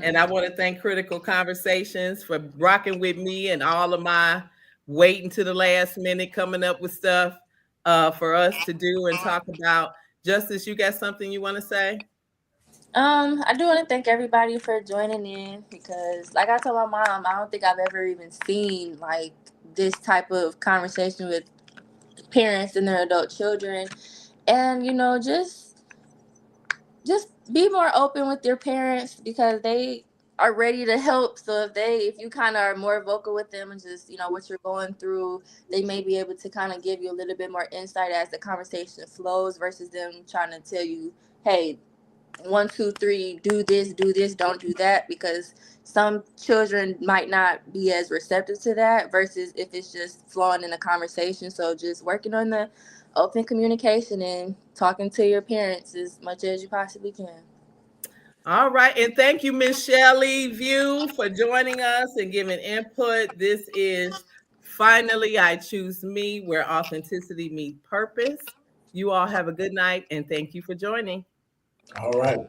Speaker 1: And I want to thank Critical Conversations for rocking with me and all of my waiting to the last minute coming up with stuff for us to do and talk about. Justice, you got something you want to say?
Speaker 2: I do want to thank everybody for joining in, because like I told my mom, I don't think I've ever even seen like this type of conversation with parents and their adult children. And just be more open with your parents because they are ready to help. So if you kind of are more vocal with them and just what you're going through, they may be able to kind of give you a little bit more insight as the conversation flows versus them trying to tell you, hey, 1 2 3, do this, don't do that, because some children might not be as receptive to that versus if it's just flowing in a conversation. So just working on the open communication and talking to your parents as much as you possibly can.
Speaker 1: All right. And thank you, Miss Shelley View, for joining us and giving input. This is Finally I Choose Me, where authenticity meets purpose. You all have a good night and thank you for joining.
Speaker 3: All right.